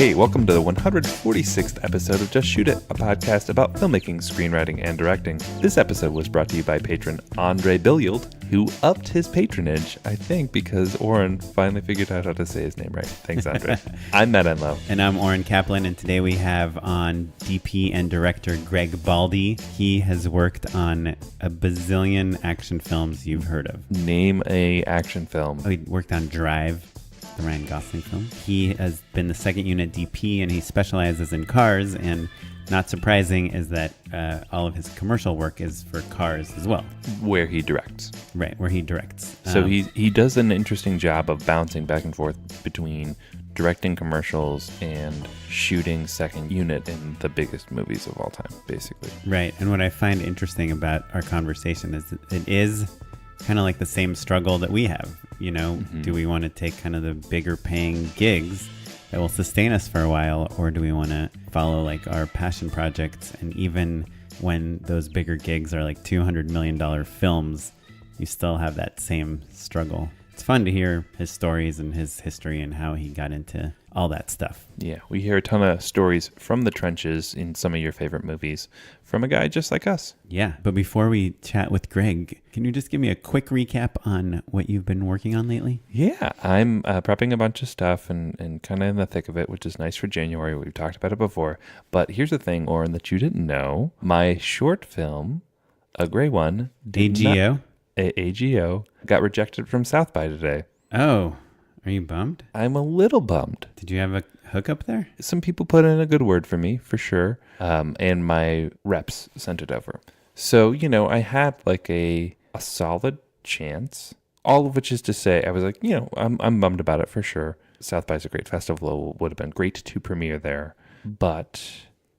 Hey, welcome to the 146th episode of Just Shoot It, a podcast about filmmaking, screenwriting, and directing. This episode was brought to you by patron Andre Billield, who upped his patronage, I think, because Oren finally figured out how to say his name right. Thanks, Andre. I'm Matt and Oren. And I'm Oren Kaplan, and today we have on DP and director Greg Baldi. He has worked on a bazillion action films you've heard of. Name a action film. He worked on Drive, the Ryan Gosling film. He has been the second unit DP, and he specializes in cars, and not surprising is that all of his commercial work is for cars as well. Where he directs. Right, where he directs. So he does an interesting job of bouncing back and forth between directing commercials and shooting second unit in the biggest movies of all time, basically. Right, and what I find interesting about our conversation is that it is kind of like the same struggle that we have. You know, do we want to take kind of the bigger paying gigs that will sustain us for a while, or do we want to follow like our passion projects? And even when those bigger gigs are like $200 million films, you still have that same struggle. It's fun to hear his stories and his history and how he got into all that stuff. Yeah, we hear a ton of stories from the trenches in some of your favorite movies from a guy just like us. Yeah, but before we chat with Greg, can you just give me a quick recap on what you've been working on lately? Yeah, I'm prepping a bunch of stuff and kind of in the thick of it, which is nice for January. We've talked about it before. But here's the thing, Oren, that you didn't know. My short film, a gray one, AGO, got rejected from South by today. Oh, are you bummed? I'm a little bummed. Did you have a hookup there? Some people put in a good word for me, for sure. And my reps sent it over. So, you know, I had like a solid chance. All of which is to say, I was like, you know, I'm bummed about it for sure. South by is a great festival. Would have been great to premiere there. But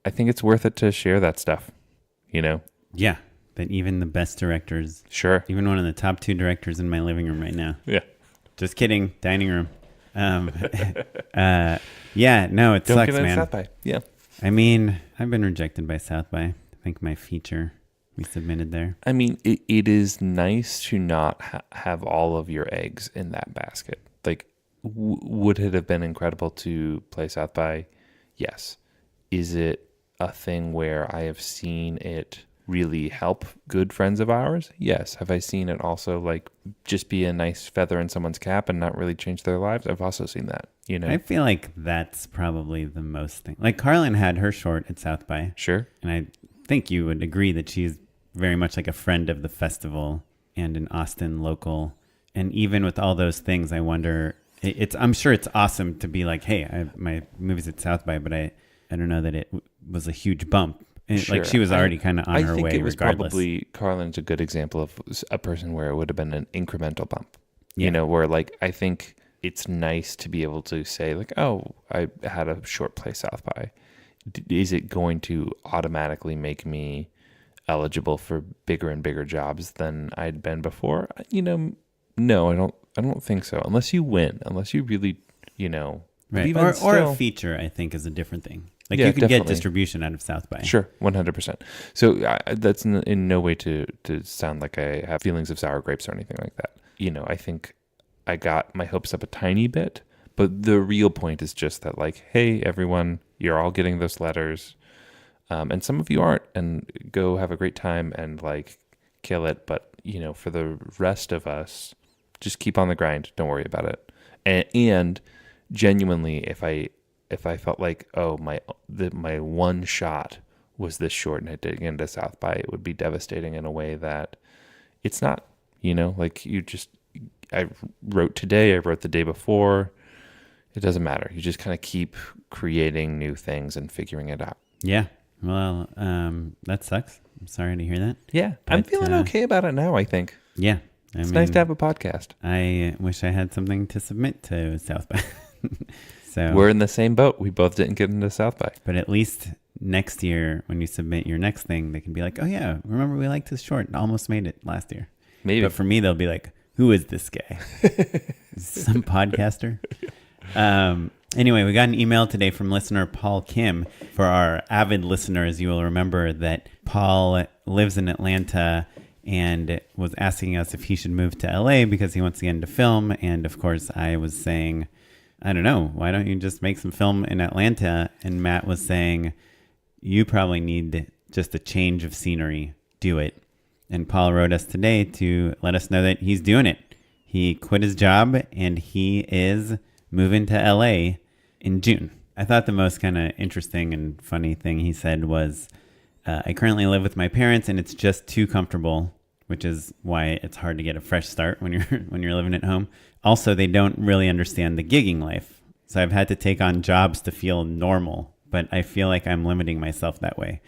I think it's worth it to share that stuff, you know? Yeah. But even the best directors. Sure. Even one of the top 2 directors in my living room right now. Yeah. Just kidding. Dining room. Yeah, no, it Don't sucks, get into man. South by. Yeah. I mean, I've been rejected by South by. I think my feature we submitted there. I mean, it is nice to not have all of your eggs in that basket. Like, would it have been incredible to play South by? Yes. Is it a thing where I have seen it really help good friends of ours? Yes. Have I seen it also like just be a nice feather in someone's cap and not really change their lives? I've also seen that, you know? I feel like that's probably the most thing. Like Carlin had her short at South by. Sure. And I think you would agree that she's very much like a friend of the festival and an Austin local. And even with all those things, I wonder, I'm sure it's awesome to be like, hey, my movie's at South by, but I don't know that it was a huge bump. Sure. Like she was already kind of on her way regardless. I think it was probably, Carlin's a good example of a person where it would have been an incremental bump. Yeah. You know, where like, I think it's nice to be able to say like, oh, I had a short play South by. Is it going to automatically make me eligible for bigger and bigger jobs than I'd been before? You know, no, I don't think so. Unless you win, unless you really, you know, right. Or a feature, I think is a different thing. Like you can get distribution out of South by. Sure, 100%. So that's in no way to sound like I have feelings of sour grapes or anything like that. You know, I think I got my hopes up a tiny bit, but the real point is just that like, hey, everyone, you're all getting those letters. And some of you aren't, and go have a great time and like kill it. But, you know, for the rest of us, just keep on the grind. Don't worry about it. And genuinely, if I felt like, oh, my one shot was this short and it didn't get into South by, it would be devastating in a way that it's not, you know, like I wrote today, I wrote the day before. It doesn't matter. You just kind of keep creating new things and figuring it out. Yeah. Well, that sucks. I'm sorry to hear that. Yeah. But I'm feeling okay about it now, I think. Yeah. It's nice to have a podcast. I wish I had something to submit to South by. So we're in the same boat. We both didn't get into South by. But at least next year, when you submit your next thing, they can be like, oh, yeah, remember we liked this short and almost made it last year. Maybe. But for me, they'll be like, who is this guy? Some podcaster? Anyway, we got an email today from listener Paul Kim. For our avid listeners, you will remember that Paul lives in Atlanta and was asking us if he should move to LA because he wants to get into film. And of course, I was saying, I don't know. Why don't you just make some film in Atlanta? And Matt was saying, you probably need just a change of scenery. Do it. And Paul wrote us today to let us know that he's doing it. He quit his job and he is moving to LA in June. I thought the most kind of interesting and funny thing he said was, I currently live with my parents and it's just too comfortable, which is why it's hard to get a fresh start when you're living at home. Also, they don't really understand the gigging life. So I've had to take on jobs to feel normal, but I feel like I'm limiting myself that way,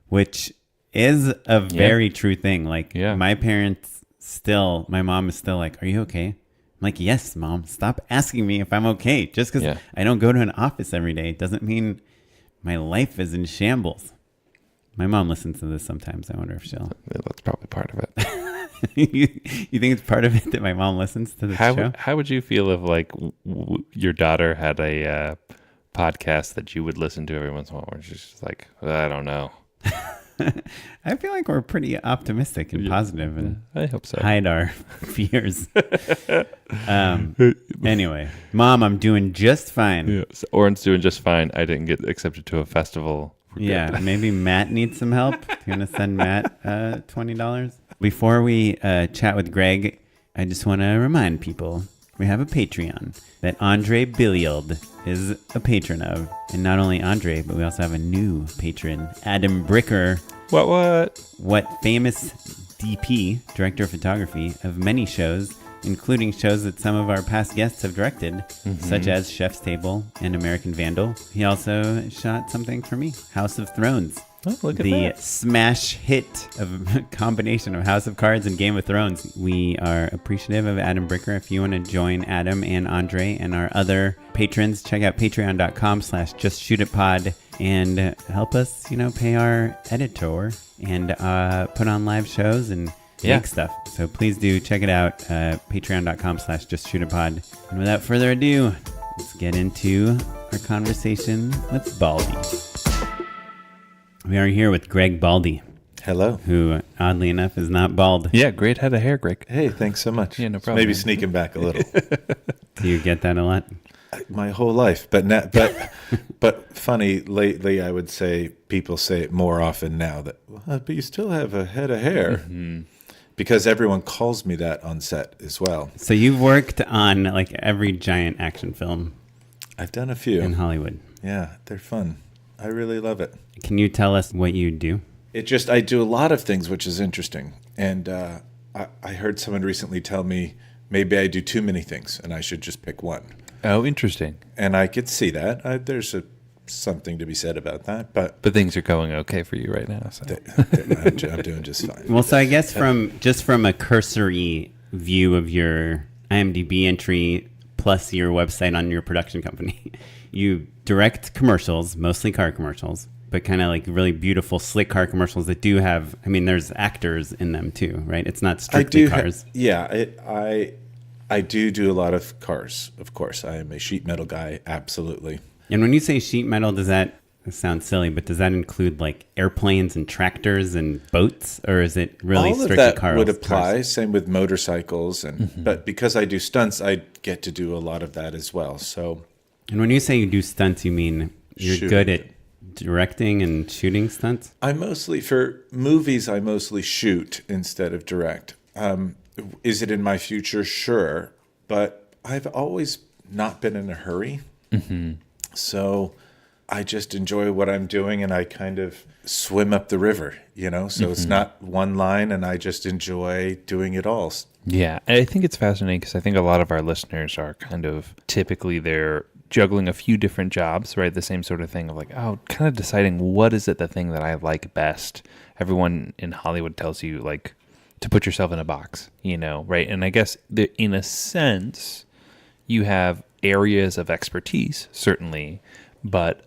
which is a very true thing. Like my parents still, my mom is still like, are you okay? I'm like, yes, Mom, stop asking me if I'm okay. Just because I don't go to an office every day doesn't mean my life is in shambles. My mom listens to this sometimes. I wonder if she'll... That's probably part of it. you think it's part of it that my mom listens to the show? How would you feel if like your daughter had a podcast that you would listen to every once in a while where she's just like, I don't know. I feel like we're pretty optimistic and positive and I hope so. Hide our fears. Anyway, Mom, I'm doing just fine. Yeah, so Oren's doing just fine. I didn't get accepted to a festival. Yeah, maybe Matt needs some help. You're going to send Matt $20. Before we chat with Greg, I just want to remind people we have a Patreon that Andre Billield is a patron of. And not only Andre, but we also have a new patron, Adam Bricker. What famous DP, director of photography, of many shows, including shows that some of our past guests have directed, such as Chef's Table and American Vandal. He also shot something for me, House of Thrones. Oh, look at the that. smash hit of a combination of House of Cards and Game of Thrones. We are appreciative of Adam Bricker. If you want to join Adam and Andre and our other patrons, check out patreon.com/justshootitpod and help us, pay our editor and put on live shows and make stuff. So please do check it out, patreon.com/justshootitpod. And without further ado, let's get into our conversation with Baldi. We are here with Greg Baldi. Hello. Who, oddly enough, is not bald. Yeah, great head of hair, Greg. Hey, thanks so much. Yeah, no problem. Maybe sneaking back a little. Do you get that a lot? My whole life, but funny. Lately, I would say people say it more often now that, but you still have a head of hair, because everyone calls me that on set as well. So you've worked on like every giant action film. I've done a few in Hollywood. Yeah, they're fun. I really love it. Can you tell us what you do? I do a lot of things, which is interesting. And I heard someone recently tell me maybe I do too many things and I should just pick one. Oh, interesting. And I could see that. There's something to be said about that. But things are going okay for you right now. So. I'm doing just fine. Well, so I guess from a cursory view of your IMDb entry plus your website on your production company, you direct commercials, mostly car commercials, but kind of like really beautiful, slick car commercials that do have, there's actors in them too, right? It's not strictly cars. I do a lot of cars, of course. I am a sheet metal guy, absolutely. And when you say sheet metal, does that sound silly, but does that include like airplanes and tractors and boats, or is it really strictly cars? All of that would apply, same with motorcycles. But because I do stunts, I get to do a lot of that as well. So. And when you say you do stunts, you mean you're good at directing and shooting stunts? For movies, I mostly shoot instead of direct. Is it in my future? Sure. But I've always not been in a hurry. So I just enjoy what I'm doing and I kind of swim up the river, So it's not one line and I just enjoy doing it all. Yeah. And I think it's fascinating because I think a lot of our listeners are kind of typically they're juggling a few different jobs, right? The same sort of thing of like, kind of deciding what is it the thing that I like best. Everyone in Hollywood tells you like to put yourself in a box, right? And I guess in a sense, you have areas of expertise, certainly, but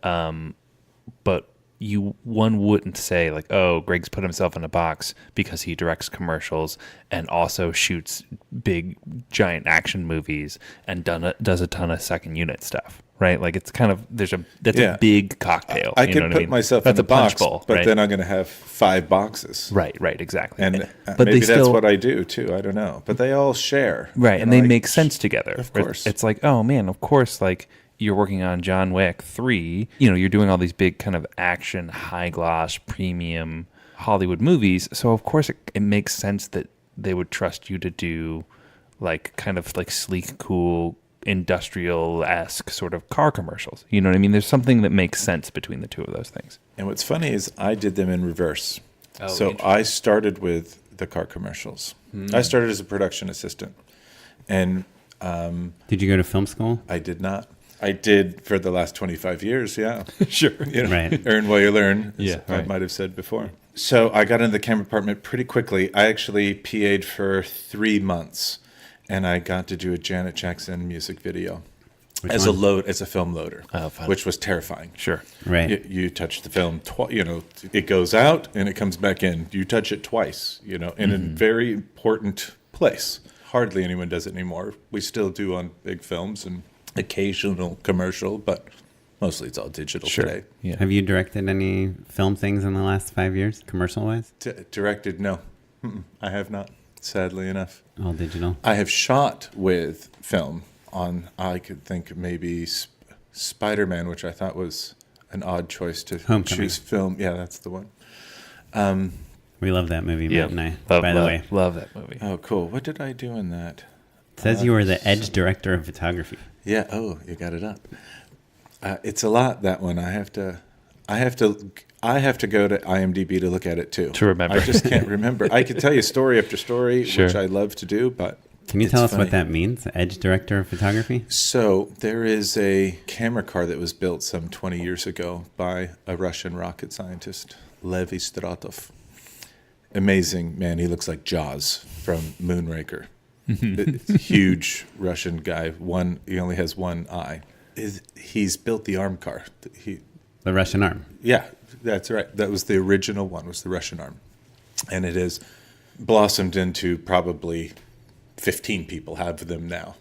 one wouldn't say like, oh, Greg's put himself in a box because he directs commercials and also shoots big giant action movies and does a ton of second unit stuff, right? Like it's kind of that's a big cocktail. I could put myself in a box, bowl, but right? then I'm going to have 5 boxes. Right, exactly. And but maybe that's what I do too. I don't know, but they all share, right? And they make sense together. Of course, it's like, oh man, of course, like. You're working on John Wick 3, you're doing all these big kind of action, high gloss, premium Hollywood movies. So of course it makes sense that they would trust you to do like kind of like sleek, cool, industrial-esque sort of car commercials. You know what I mean? There's something that makes sense between the two of those things. And what's funny is I did them in reverse. So I started with the car commercials. I started as a production assistant. And did you go to film school? I did not. I did for the last 25 years, yeah. Sure. Right. Earn while you learn, as Yeah, I right. might have said before. So I got into the camera department pretty quickly. I actually PA'd for 3 months, and I got to do a Janet Jackson music video as a film loader, fun. which was terrifying. Sure. Right. You touch the film, it goes out and it comes back in. You touch it twice, in a very important place. Hardly anyone does it anymore. We still do on big films and occasional commercial, but mostly it's all digital today. Yeah. Have you directed any film things in the last 5 years, commercial-wise? Directed, no. I have not, sadly enough. All digital? I have shot with film on, I could think maybe Spider-Man, which I thought was an odd choice to Homecoming. choose film. Yeah, that's the one. We love that movie, Matt and I, Love, by the way. Love that movie. Oh, cool. What did I do in that? It says you were the edge director of photography. Yeah. Oh, you got it up. It's a lot, that one. I have to go to IMDb to look at it too. To remember. I just can't remember. I could tell you story after story, Sure. which I love to do, but Can you tell us funny. what that means, edge director of photography? So there is a camera car that was built some 20 years ago by a Russian rocket scientist, Lev Istratov. Amazing man. He looks like Jaws from Moonraker. Huge Russian guy. He only has one eye. He's built the arm car. The Russian arm. Yeah, that's right. That was the original one, was the Russian arm. And it has blossomed into probably 15 people have them now.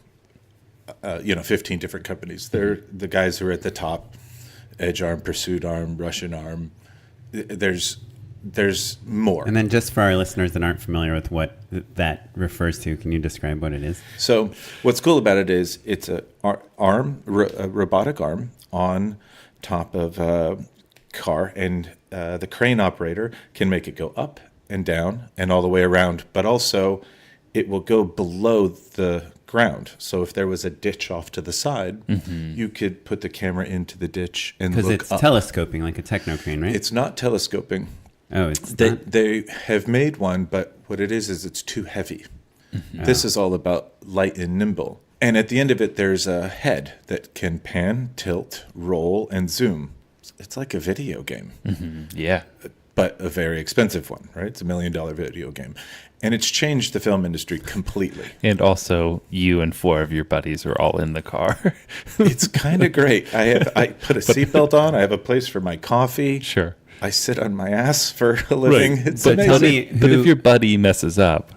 15 different companies. They're the guys who are at the top. Edge arm, pursuit arm, Russian arm. There's more. And then just for our listeners that aren't familiar with what that refers to, can you describe what it is? So what's cool about it is it's a robotic arm on top of a car, and the crane operator can make it go up and down and all the way around, but also it will go below the ground. So if there was a ditch off to the side, you could put the camera into the ditch and look up. Because it's telescoping, like a techno crane, right? It's not telescoping. Oh, it's not? They have made one, but what it is it's too heavy. This is all about light and nimble. And at the end of it, there's a head that can pan, tilt, roll, and zoom. It's like a video game, Yeah. but a very expensive one, right? It's $1 million video game. And it's changed the film industry completely. And also, you and 4 of your buddies are all in the car. It's kind of great. I put a seatbelt on. I have a place for my coffee. Sure. I sit on my ass for a living. Right. It's So amazing. tell me But who- if your buddy messes up,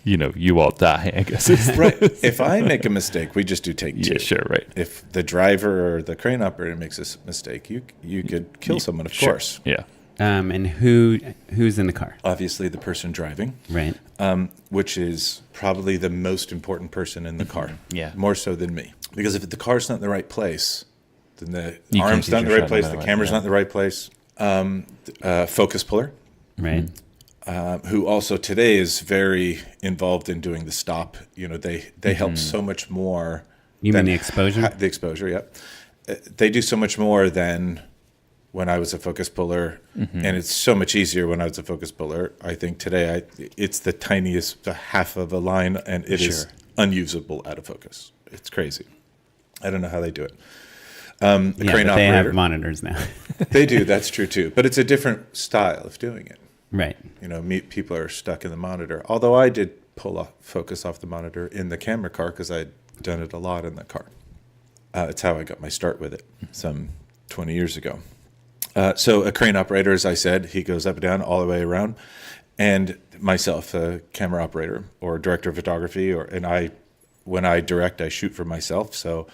you all die, I guess. Right. If I make a mistake, we just do take 2. Yeah, sure, right. If the driver or the crane operator makes a mistake, you could kill someone, of course. Yeah. and who's in the car? Obviously, the person driving, Right. which is probably the most important person in the car. Yeah. More so than me. Because if the car's not in the right place, then the You can't arm's get not in the your right shot no place, matter the what, camera's yeah. not in the right place. Focus puller, Right. who also today is very involved in doing the stop. They help so much more. You mean than the exposure? The exposure, yeah. They do so much more than when I was a focus puller, and it's so much easier when I was a focus puller. I think today it's the tiniest half of a line, and it is unusable out of focus. It's crazy. I don't know how they do it. The Yeah, crane but they operator, have monitors now. they do. That's true too, but it's a different style of doing it. Right. People are stuck in the monitor. Although I did pull focus off the monitor in the camera car because I'd done it a lot in the car. It's how I got my start with it some 20 years ago. So a crane operator, as I said, he goes up and down all the way around, and myself, a camera operator or director of photography, when I direct, I shoot for myself. So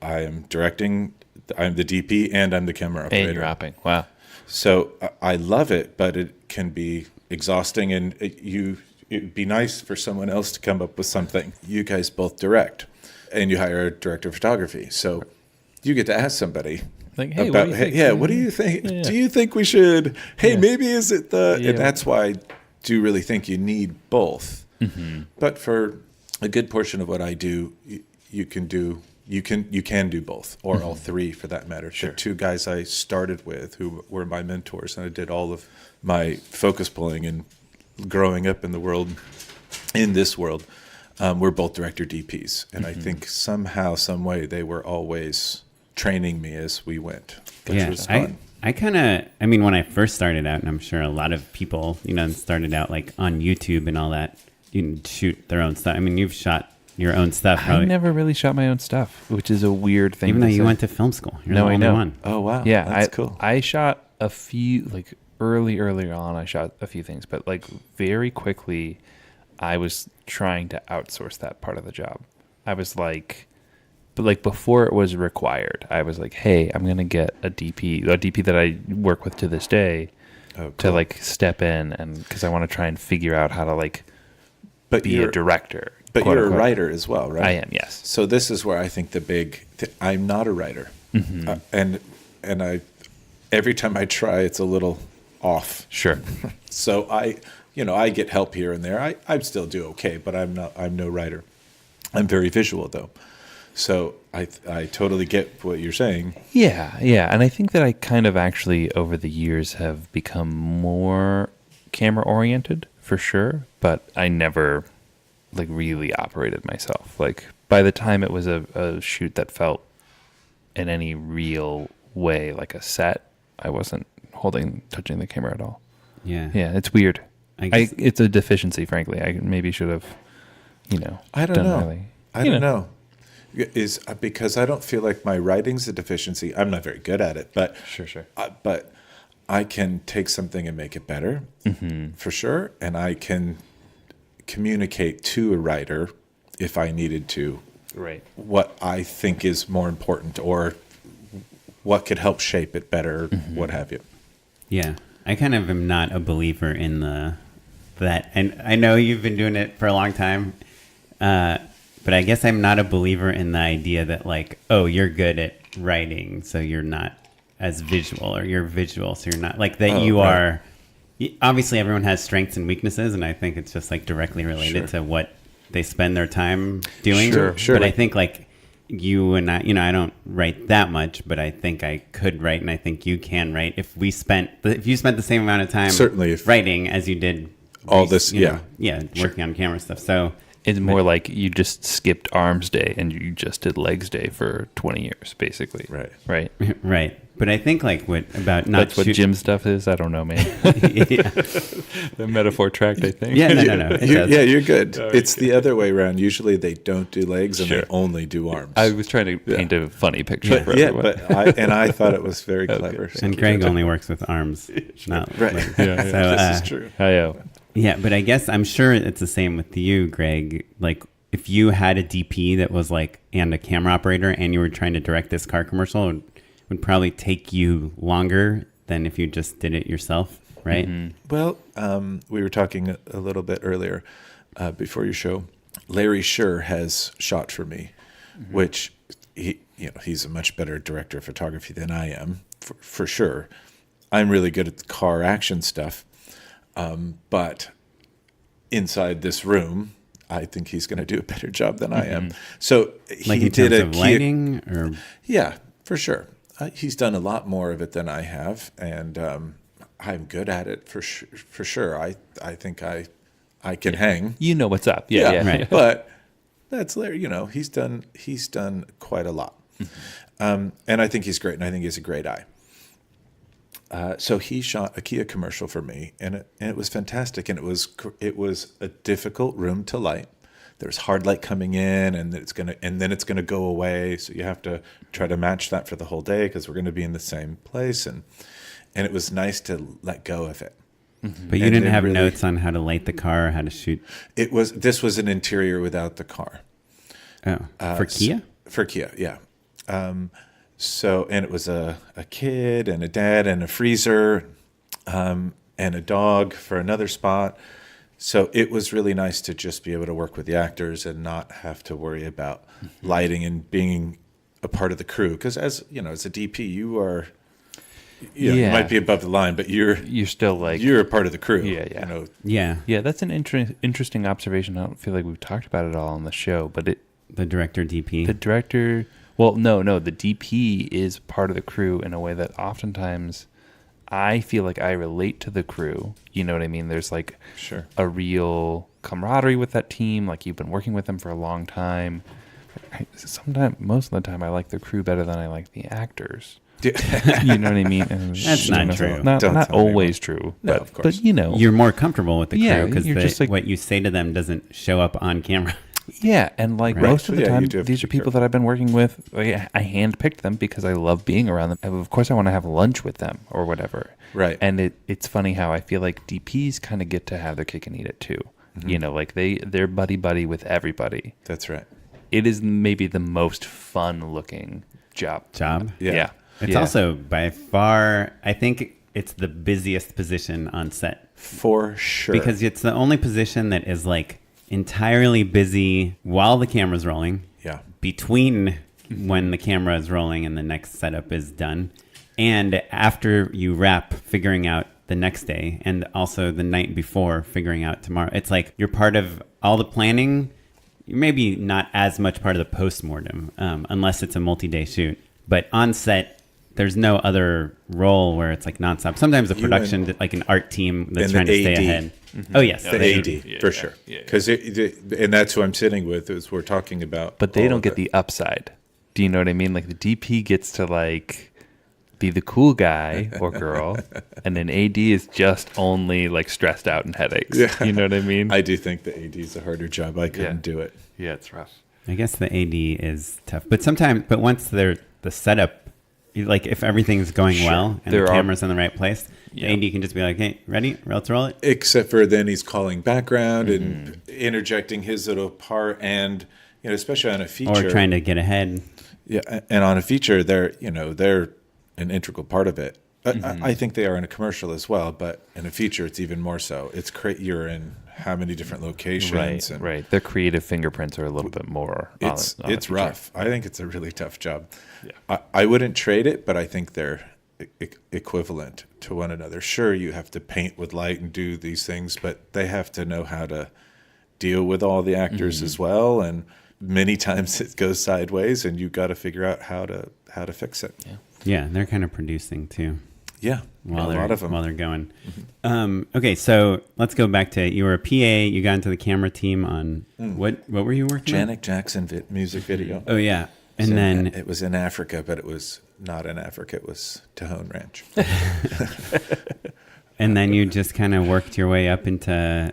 I am directing, I'm the DP, and I'm the camera operator. And you're wrapping. Wow. So I love it, but it can be exhausting, and it'd be nice for someone else to come up with something. You guys both direct, and you hire a director of photography. So you get to ask somebody. Like, hey, about, what do you think? yeah, what do you think? Yeah. Do you think we should? Hey, Yeah. maybe is it the? Yeah. And that's why I do really think you need both. Mm-hmm. But for a good portion of what I do, you can do both, or all three for that matter. Sure. The two guys I started with, who were my mentors, and I did all of my focus pulling and growing up in this world, were both director DPs, and I think somehow, some way, they were always training me as we went, which was fun. I mean, when I first started out, and I'm sure a lot of people, started out like on YouTube and all that, you can shoot their own stuff. I mean, you've shot your own stuff. I Probably, never really shot my own stuff, which is a weird thing. even though to you say. went to film school. You're No, the I only know. one. Oh wow, Yeah, that's cool. I shot a few, like earlier on, I shot a few things, but like very quickly, I was trying to outsource that part of the job. I was like, but like before it was required, I was like, hey, I'm going to get a DP that I work with to this day to like step in, and because I want to try and figure out how to like be a director. But quote you're unquote. a writer as well, right? I am, yes. So this is where I think I'm not a writer, and I every time I try, it's a little off. Sure. So I get help here and there. I still do okay, but I'm no writer. I'm very visual though, so I totally get what you're saying. Yeah, and I think that I kind of actually over the years have become more camera oriented for sure, but I never like really operated myself. Like by the time it was a shoot that felt in any real way like a set, I wasn't touching the camera at all. Yeah. Yeah, it's weird. I guess, It's a deficiency, frankly. I maybe should have, I don't done know. really. I don't know. Is because I don't feel like my writing's a deficiency. I'm not very good at it, but Sure. but I can take something and make it better, for sure, and I can communicate to a writer if I needed to Right. what I think is more important or what could help shape it better, what have you. yeah. I kind of am not a believer in that, and I know you've been doing it for a long time, but I guess I'm not a believer in the idea that like, oh, you're good at writing, so you're not as visual, or you're visual, so you're not like that. You right. are. Obviously, everyone has strengths and weaknesses, and I think it's just like directly related to what they spend their time doing. Sure. But I think like you and I don't write that much, but I think I could write, and I think you can write if you spent the same amount of time Certainly, writing as you did All this, working on camera stuff. So It's more like you just skipped arms day and you just did legs day for 20 years, basically. Right. Right. right. But I think like what about not That's what gym stuff is. I don't know, man. The metaphor tracked, I think. Yeah, no. It does. Yeah, you're good. It's the other way around. Usually they don't do legs and they only do arms. I was trying to paint a funny picture for everyone. but I thought it was very clever. And Greg only works with arms, not Right. legs. Yeah. So, This is true. Hi-yo. yeah, but I guess I'm sure it's the same with you, Greg. Like if you had a DP that was like, and a camera operator, and you were trying to direct this car commercial, it would probably take you longer than if you just did it yourself, right? Mm-hmm. Well, we were talking a little bit earlier before your show. Larry Scher has shot for me, which he's a much better director of photography than I am, for sure. I'm really good at the car action stuff, but inside this room, I think he's going to do a better job than I am. So Like he in did terms of lighting, or yeah, for sure. He's done a lot more of it than I have, and I'm good at it for sure. I think I can hang. You know what's up. Yeah. Right. But that's Larry. He's done quite a lot, and I think he's great, and I think he has a great eye. So he shot a Kia commercial for me, and it was fantastic, and it was a difficult room to light. There's hard light coming in, and then it's gonna go away. So you have to try to match that for the whole day because we're gonna be in the same place, and and it was nice to let go of it. But you And didn't then have really- notes on how to light the car or how to shoot. This was an interior without the car. Oh, for Kia? For Kia, yeah. So, and it was a kid and a dad and a freezer and a dog for another spot. So it was really nice to just be able to work with the actors and not have to worry about lighting and being a part of the crew. Because as you know, as a DP, you are, you might be above the line, but you're still like you're a part of the crew. Yeah. You know, Yeah. That's an interesting observation. I don't feel like we've talked about it all on the show, but The director DP. the director, well, no, the DP is part of the crew in a way that oftentimes I feel like I relate to the crew. You know what I mean? There's like Sure. a real camaraderie with that team. Like you've been working with them for a long time. Sometimes, most of the time, I like the crew better than I like the actors. You know what I mean? And, That's not true. Not Don't tell me always true. No, but, of course. But you know, You're more comfortable with the Yeah, crew you're just because like- what you say to them doesn't show up on camera. yeah, and like Right. most of the Yeah, you time, do have to these be are people careful. that I've been working with. Like, I handpicked them because I love being around them. And of course, I want to have lunch with them or whatever. Right. And it's funny how I feel like DPs kind of get to have their cake and eat it too. You know, like they're buddy with everybody. That's right. It is maybe the most fun looking job. Yeah. It's Yeah. also by far, I think it's the busiest position on set For sure. because it's the only position that is like entirely busy while the camera's rolling, Yeah. between when the camera is rolling and the next setup is done, and after you wrap figuring out the next day, and also the night before figuring out tomorrow. It's like you're part of all the planning. You're maybe not as much part of the post-mortem unless it's a multi-day shoot. But on set, there's no other role where it's like nonstop. Sometimes a production, like an art team that's and trying the to stay AD. ahead. Oh, yes. The they- AD, for sure. Because and that's who I'm sitting with as we're talking about. But they all don't of get it. the upside. Do you know what I mean? Like the DP gets to like be the cool guy or girl, and then AD is just only like stressed out and headaches. Yeah. You know what I mean? I do think the AD is a harder job. I couldn't do it. Yeah, it's rough. I guess the AD is tough. But sometimes, once the setup, like if everything's going well and There the are- camera's in the right place, Yeah. the AD can just be like, hey, ready? Let's roll it. Except for then he's calling background and interjecting his little part, and especially on a feature, Or trying to get ahead. Yeah, and on a feature, they're an integral part of it. I think they are in a commercial as well, but in a feature, it's even more so. It's you're in how many different locations, and Right. Their creative fingerprints are a little bit more. it's on a feature. rough. I think it's a really tough job. Yeah. I wouldn't trade it, but I think they're equivalent to one another. Sure, you have to paint with light and do these things, but they have to know how to deal with all the actors as well. And many times it goes sideways, and you've got to figure out how to fix it. Yeah, they're kind of producing too. Yeah, While a they're, lot of them. while they're going. Okay, so let's go back to you were a PA. You got into the camera team on what were you working on? Janet Jackson music video. Oh yeah, and then it was in Africa, but it was not in Africa. It was Tejon Ranch. and then you just kind of worked your way up into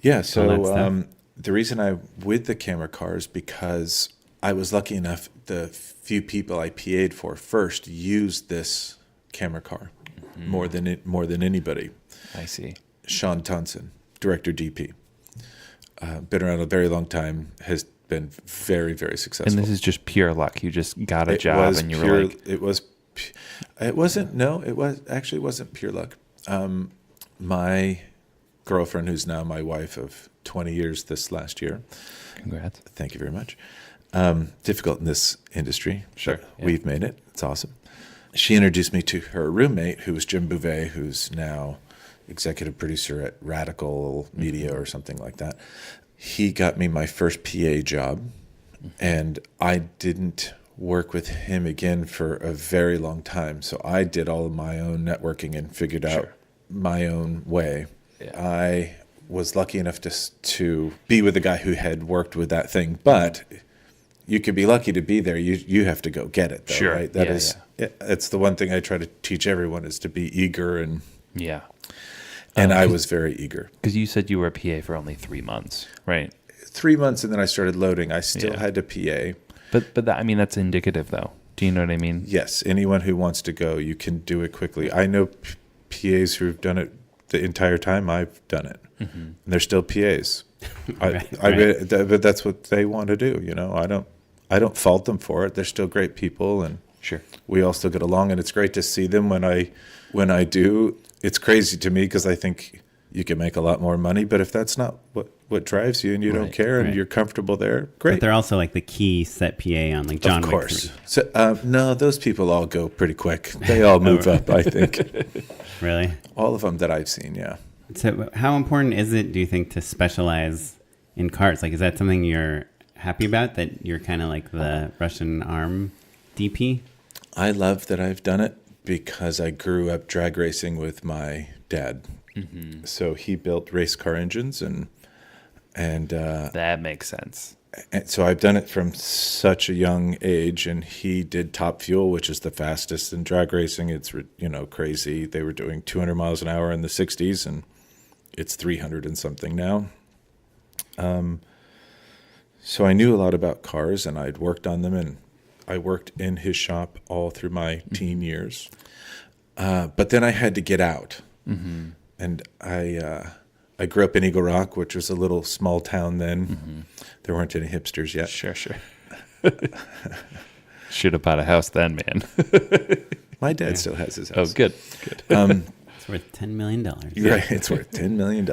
Yeah. all that So stuff. the reason I with the camera car is because I was lucky enough. The few people I PA'd for first used this camera car more than anybody. I see. Sean Thompson, director DP, been around a very long time. Has been very, very successful. And this is just pure luck. You just got a job, and you were like, it wasn't pure luck. My girlfriend, who's now my wife of 20 years this last year, "Congrats." thank you very much. Difficult in this industry. Sure, but yeah. We've made it. It's awesome. She introduced me to her roommate, who was Jim Bouvet, who's now executive producer at Radical Media or something like that. He got me my first PA job, and I didn't work with him again for a very long time. So I did all of my own networking and figured out my own way. Yeah. I was lucky enough to be with a guy who had worked with that thing, but you could be lucky to be there. You have to go get it, though, Sure. right? That Yeah, is, it's the one thing I try to teach everyone is to be eager, and Yeah. I was very eager. Because you said you were a PA for only 3 months, right? 3 months, and then I started loading. I still Yeah. had to PA. But that, I mean, that's indicative, though. Do you know what I mean? Yes, anyone who wants to go, you can do it quickly. I know PAs who've done it the entire time I've done it. And they're still PAs. But that's what they want to do. I don't fault them for it. They're still great people, and Sure. we all still get along. And it's great to see them when I do. It's crazy to me because I think you can make a lot more money. But if that's not what drives you, and you don't care, and you're comfortable there, great. But they're also like the key set PA on like John Wick. Of course. So, no, those people all go pretty quick. They all move up, I think. Really? All of them that I've seen, yeah. So how important is it, do you think, to specialize in cars? Like, is that something you're happy about, that you're kind of like the Russian arm DP? I love that I've done it because I grew up drag racing with my dad. So he built race car engines, and that makes sense. And so I've done it from such a young age, and he did Top Fuel, which is the fastest in drag racing. It's crazy. They were doing 200 miles an hour in the 60s, and it's 300 and something now. So I knew a lot about cars, and I'd worked on them, and I worked in his shop all through my teen years. But then I had to get out, and I grew up in Eagle Rock, which was a little small town then. There weren't any hipsters yet. Sure. Should have bought a house then, man. My dad still has his house. Oh, good. It's worth $10 million. Right, it's worth $10 million,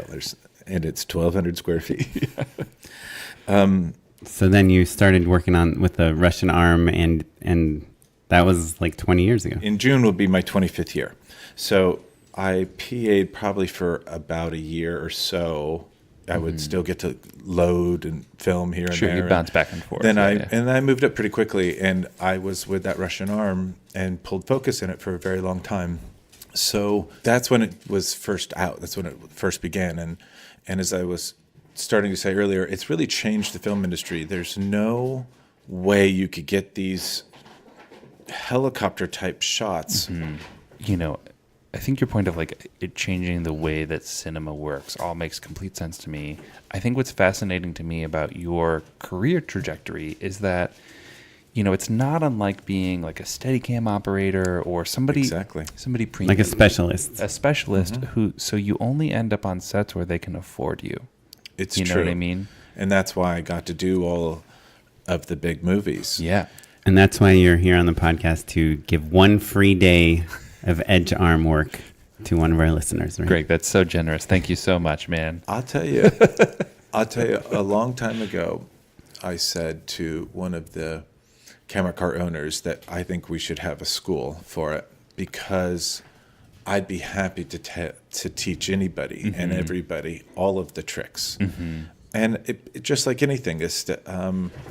and it's 1,200 square feet. So then you started working with the Russian arm, and that was like 20 years ago. In June will be my 25th year. So I PA'd probably for about a year or so. I would still get to load and film here and there. Sure, you bounce back and forth. Then I moved up pretty quickly, and I was with that Russian arm and pulled focus in it for a very long time. So that's when it was first out. That's when it first began. And as I was starting to say earlier, it's really changed the film industry. There's no way you could get these helicopter type shots. I think your point of like it changing the way that cinema works all makes complete sense to me. I think what's fascinating to me about your career trajectory is that, it's not unlike being like a Steadicam operator or somebody premium, like a specialist. So you only end up on sets where they can afford you. It's true. You know what I mean? And that's why I got to do all of the big movies. Yeah. And that's why you're here on the podcast, to give one free day of edge arm work to one of our listeners, right? Greg, that's so generous. Thank you so much, man. I'll tell you, a long time ago, I said to one of the camera car owners that I think we should have a school for it, because I'd be happy to teach anybody and everybody all of the tricks. And it just like anything,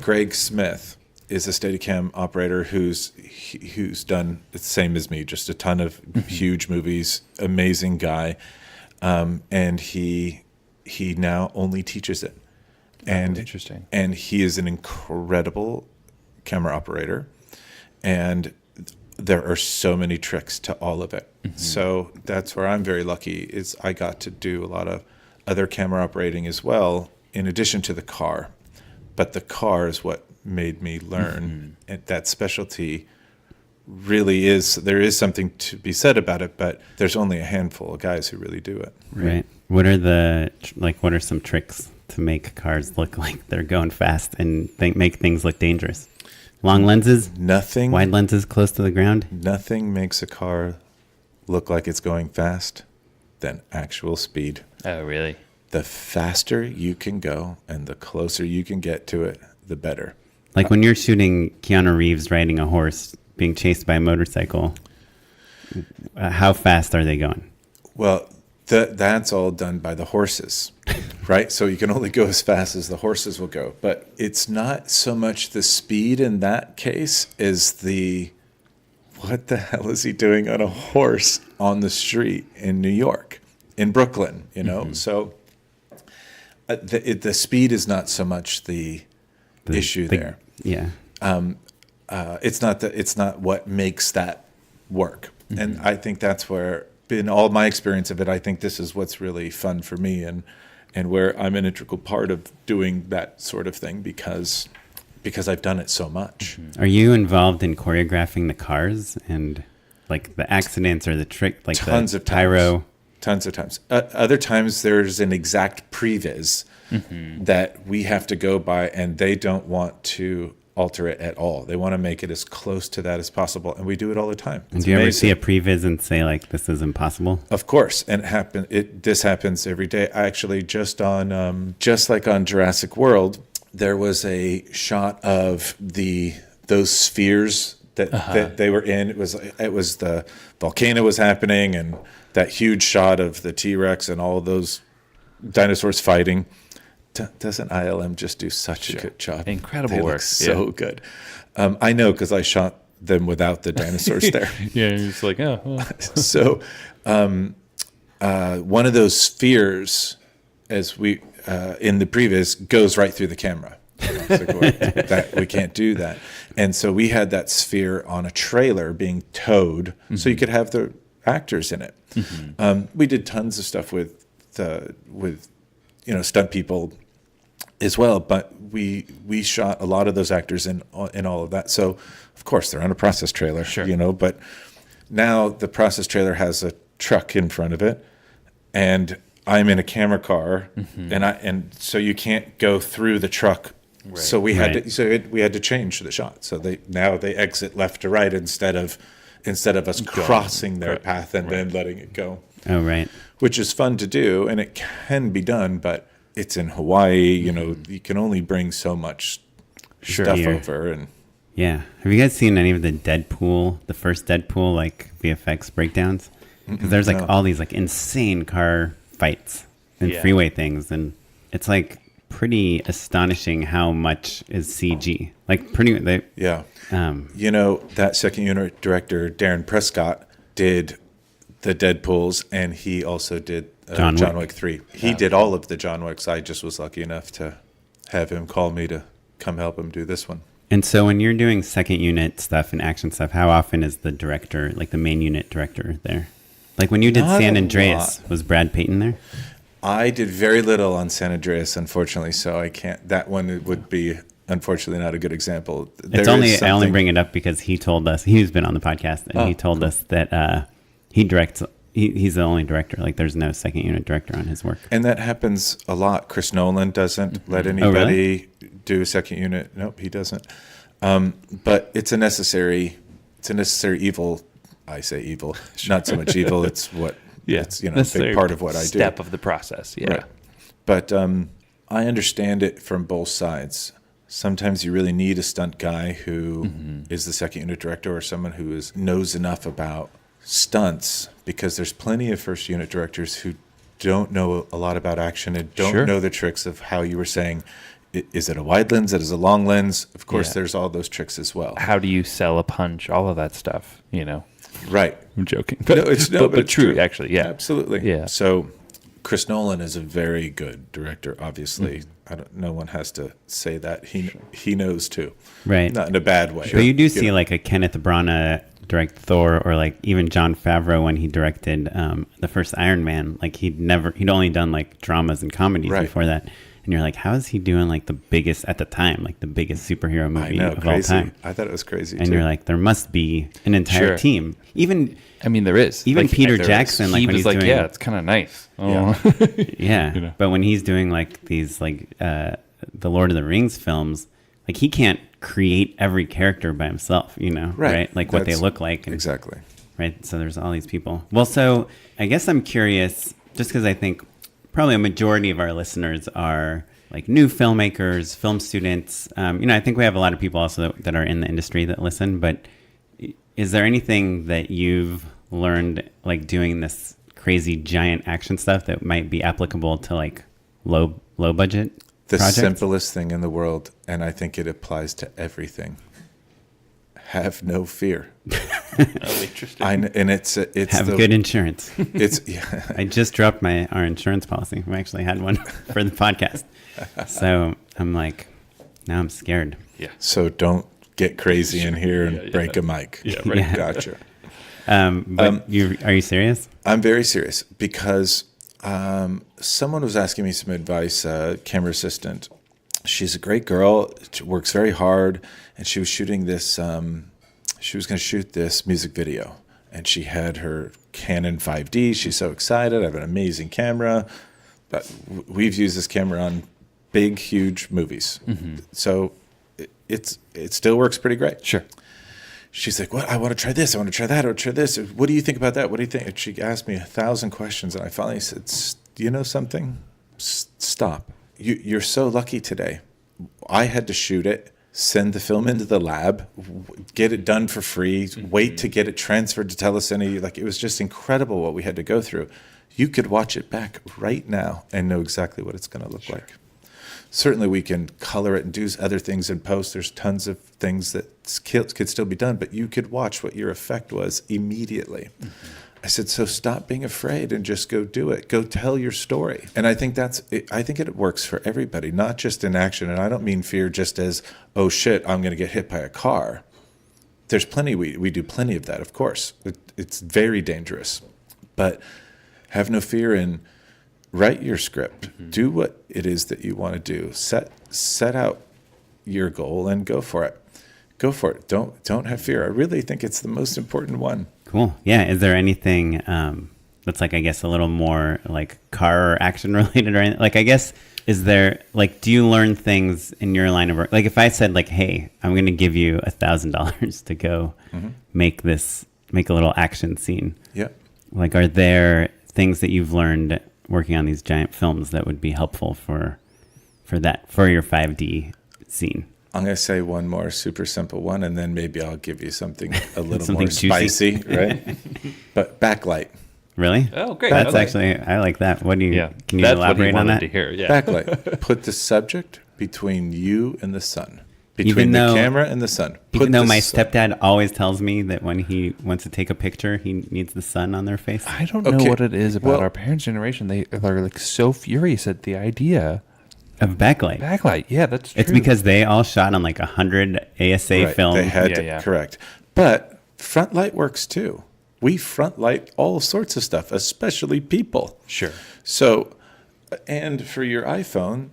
Greg Smith is a Steadicam operator who's done the same as me, just a ton of huge movies, amazing guy, and he now only teaches it. And interesting. And he is an incredible camera operator, and there are so many tricks to all of it. So that's where I'm very lucky, is I got to do a lot of other camera operating as well, in addition to the car. But the car is what made me learn, and that specialty really is, there is something to be said about it, but there's only a handful of guys who really do it. Right. What are some tricks to make cars look like they're going fast and make things look dangerous? Long lenses? Wide lenses close to the ground? Nothing makes a car look like it's going fast than actual speed. Oh, really? The faster you can go and the closer you can get to it, the better. Like when you're shooting Keanu Reeves riding a horse being chased by a motorcycle, how fast are they going? Well, that's all done by the horses, right? So you can only go as fast as the horses will go. But it's not so much the speed in that case as what the hell is he doing on a horse on the street in New York, in Brooklyn, So the speed is not so much the issue there. Yeah. It's not what makes that work. And I think that's where, in all my experience of it, I think this is what's really fun for me, and where I'm an integral part of doing that sort of thing, because because I've done it so much. Are you involved in choreographing the cars and like the accidents or the trick, like Tons the of times. tyro? Tons of times. Other times there's an exact previs that we have to go by, and they don't want to alter it at all. They want to make it as close to that as possible, and we do it all the time. And do you ever see a previs and say like, this is impossible? Of course, and this happens every day. I actually just like on Jurassic World, there was a shot of those spheres that they were in. It was the volcano was happening, and that huge shot of the T-Rex and all of those dinosaurs fighting. Doesn't ILM just do such a good job? Incredible They work. Look so good. I know because I shot them without the dinosaurs there. Yeah, you're just like, oh. Well. So one of those spheres, as we in the previs, goes right through the camera. We can't do that. And so we had that sphere on a trailer being towed so you could have the actors in it. We did tons of stuff with stunt people as well, but we shot a lot of those actors in all of that. So of course they're on a process trailer, but now the process trailer has a truck in front of it, and I'm in a camera car, and so you can't go through the truck. Right. So we had to change the shot. So they exit left to right instead of us crossing their path and then letting it go. Oh, right. Which is fun to do, and it can be done, but it's in Hawaii. You can only bring so much stuff over. And yeah, have you guys seen any of the first Deadpool like VFX breakdowns? Because there's like all these like insane car fights and freeway things, and it's like pretty astonishing how much is CG. Like that second unit director Darren Prescott did the Deadpools, and he also did John Wick 3. He did all of the John Wicks. I just was lucky enough to have him call me to come help him do this one. And so when you're doing second unit stuff and action stuff, how often is the director, like the main unit director, there? Like when you did San Andreas, was Brad Payton there? I did very little on San Andreas, unfortunately, so I can't. That one would be, unfortunately, not a good example. I only bring it up because he told us, he's been on the podcast, and he told us that he directs. He's the only director. Like, there's no second unit director on his work. And that happens a lot. Chris Nolan doesn't let anybody do a second unit. Nope, he doesn't. But it's a necessary evil. I say evil, not so much evil. It's what. Yeah, it's a big part of what I do. Step of the process. Yeah, right. But I understand it from both sides. Sometimes you really need a stunt guy who is the second unit director, or someone who knows enough about stunts, because there's plenty of first unit directors who don't know a lot about action and don't know the tricks of how you were saying. Is it a wide lens? Is it a long lens? Of course, there's all those tricks as well. How do you sell a punch? All of that stuff, Right. I'm joking. But it's true, actually. Yeah. Absolutely. Yeah. So Chris Nolan is a very good director, obviously. No one has to say that. He knows too. Right. Not in a bad way. But you do see like a Kenneth Branagh direct Thor, or like even Jon Favreau when he directed the first Iron Man. Like he'd only done like dramas and comedies before that. And you're like, how is he doing like the biggest at the time, like the biggest superhero movie of all time? I thought it was crazy. And you're like, there must be an entire team. There is. Even Peter Jackson, like when he's doing, it's kind of nice. Oh. Yeah. But when he's doing like these like the Lord of the Rings films, like he can't create every character by himself, right? Like what they look like. Exactly. Right. So there's all these people. Well, so I guess I'm curious, just because I think probably a majority of our listeners are like new filmmakers, film students. I think we have a lot of people also that are in the industry that listen, but is there anything that you've learned like doing this crazy giant action stuff that might be applicable to like low budget projects? Simplest thing in the world, and I think it applies to everything. Have no fear. Interesting. It's have good insurance. It's I just dropped our insurance policy. We actually had one for the podcast, so I'm like, now I'm scared. Yeah. So don't get crazy in here and break a mic. Yeah. Right. Yeah. Gotcha. But are you serious? I'm very serious because someone was asking me some advice, camera assistant, she's a great girl. She works very hard, and she was shooting this. She was going to shoot this music video, and she had her Canon 5D. She's so excited. I have an amazing camera. But we've used this camera on big, huge movies, so it still works pretty great. Sure. She's like, "What? I want to try this. I want to try that. I want to try this. What do you think about that? What do you think?" And she asked me 1,000 questions, and I finally said, "You know something? Stop. You're so lucky today. I had to shoot it, send the film into the lab, get it done for free, wait to get it transferred to Telecine. Like, it was just incredible what we had to go through. You could watch it back right now and know exactly what it's going to look like. Certainly we can color it and do other things in post. There's tons of things that could still be done, but you could watch what your effect was immediately." I said, "So stop being afraid and just go do it. Go tell your story." And I think it works for everybody, not just in action. And I don't mean fear just as, "Oh shit, I'm going to get hit by a car." There's plenty, we do plenty of that, of course. It's very dangerous. But have no fear in write your script. Do what it is that you want to do. Set out your goal and go for it. Go for it. Don't have fear. I really think it's the most important one. Cool. Yeah. Is there anything that's like, I guess, a little more like car or action related or anything? Like, I guess, is there like, do you learn things in your line of work? Like, if I said like, "Hey, I'm going to give you $1,000 to go make a little action scene." Yeah. Like, are there things that you've learned working on these giant films that would be helpful for your 5D scene? I'm going to say one more super simple one, and then maybe I'll give you something a little Something more spicy, right? But backlight. Really? Oh, great. That's actually, I like that. What do you, can you elaborate on that? To hear. Yeah. Backlight. Put the subject between you and the sun. Between Even the though- camera and the sun. Even though my stepdad always tells me that when he wants to take a picture, he needs the sun on their face. I don't know what it is about our parents' generation. They are like so furious at the idea of backlight. Backlight, yeah, that's true. It's because they all shot on like 100 ASA film. They had to, correct. But front light works too. We front light all sorts of stuff, especially people. Sure. So, and for your iPhone,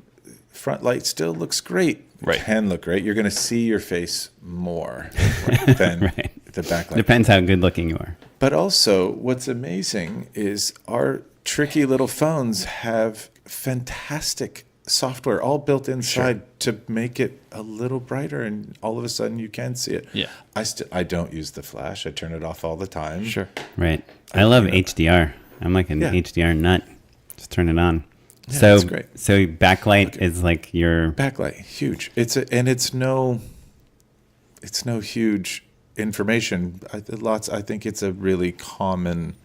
front light still looks great. Right. Can look great. You're going to see your face more than the backlight. Depends how good looking you are. But also, what's amazing is our tricky little phones have fantastic software all built inside to make it a little brighter, and all of a sudden you can see it. Yeah. I don't use the flash. I turn it off all the time. Sure. Right. I love HDR. I'm like an HDR nut. Just turn it on. Yeah, so that's great. So backlight is like your backlight, huge. It's no huge information. I think it's a really common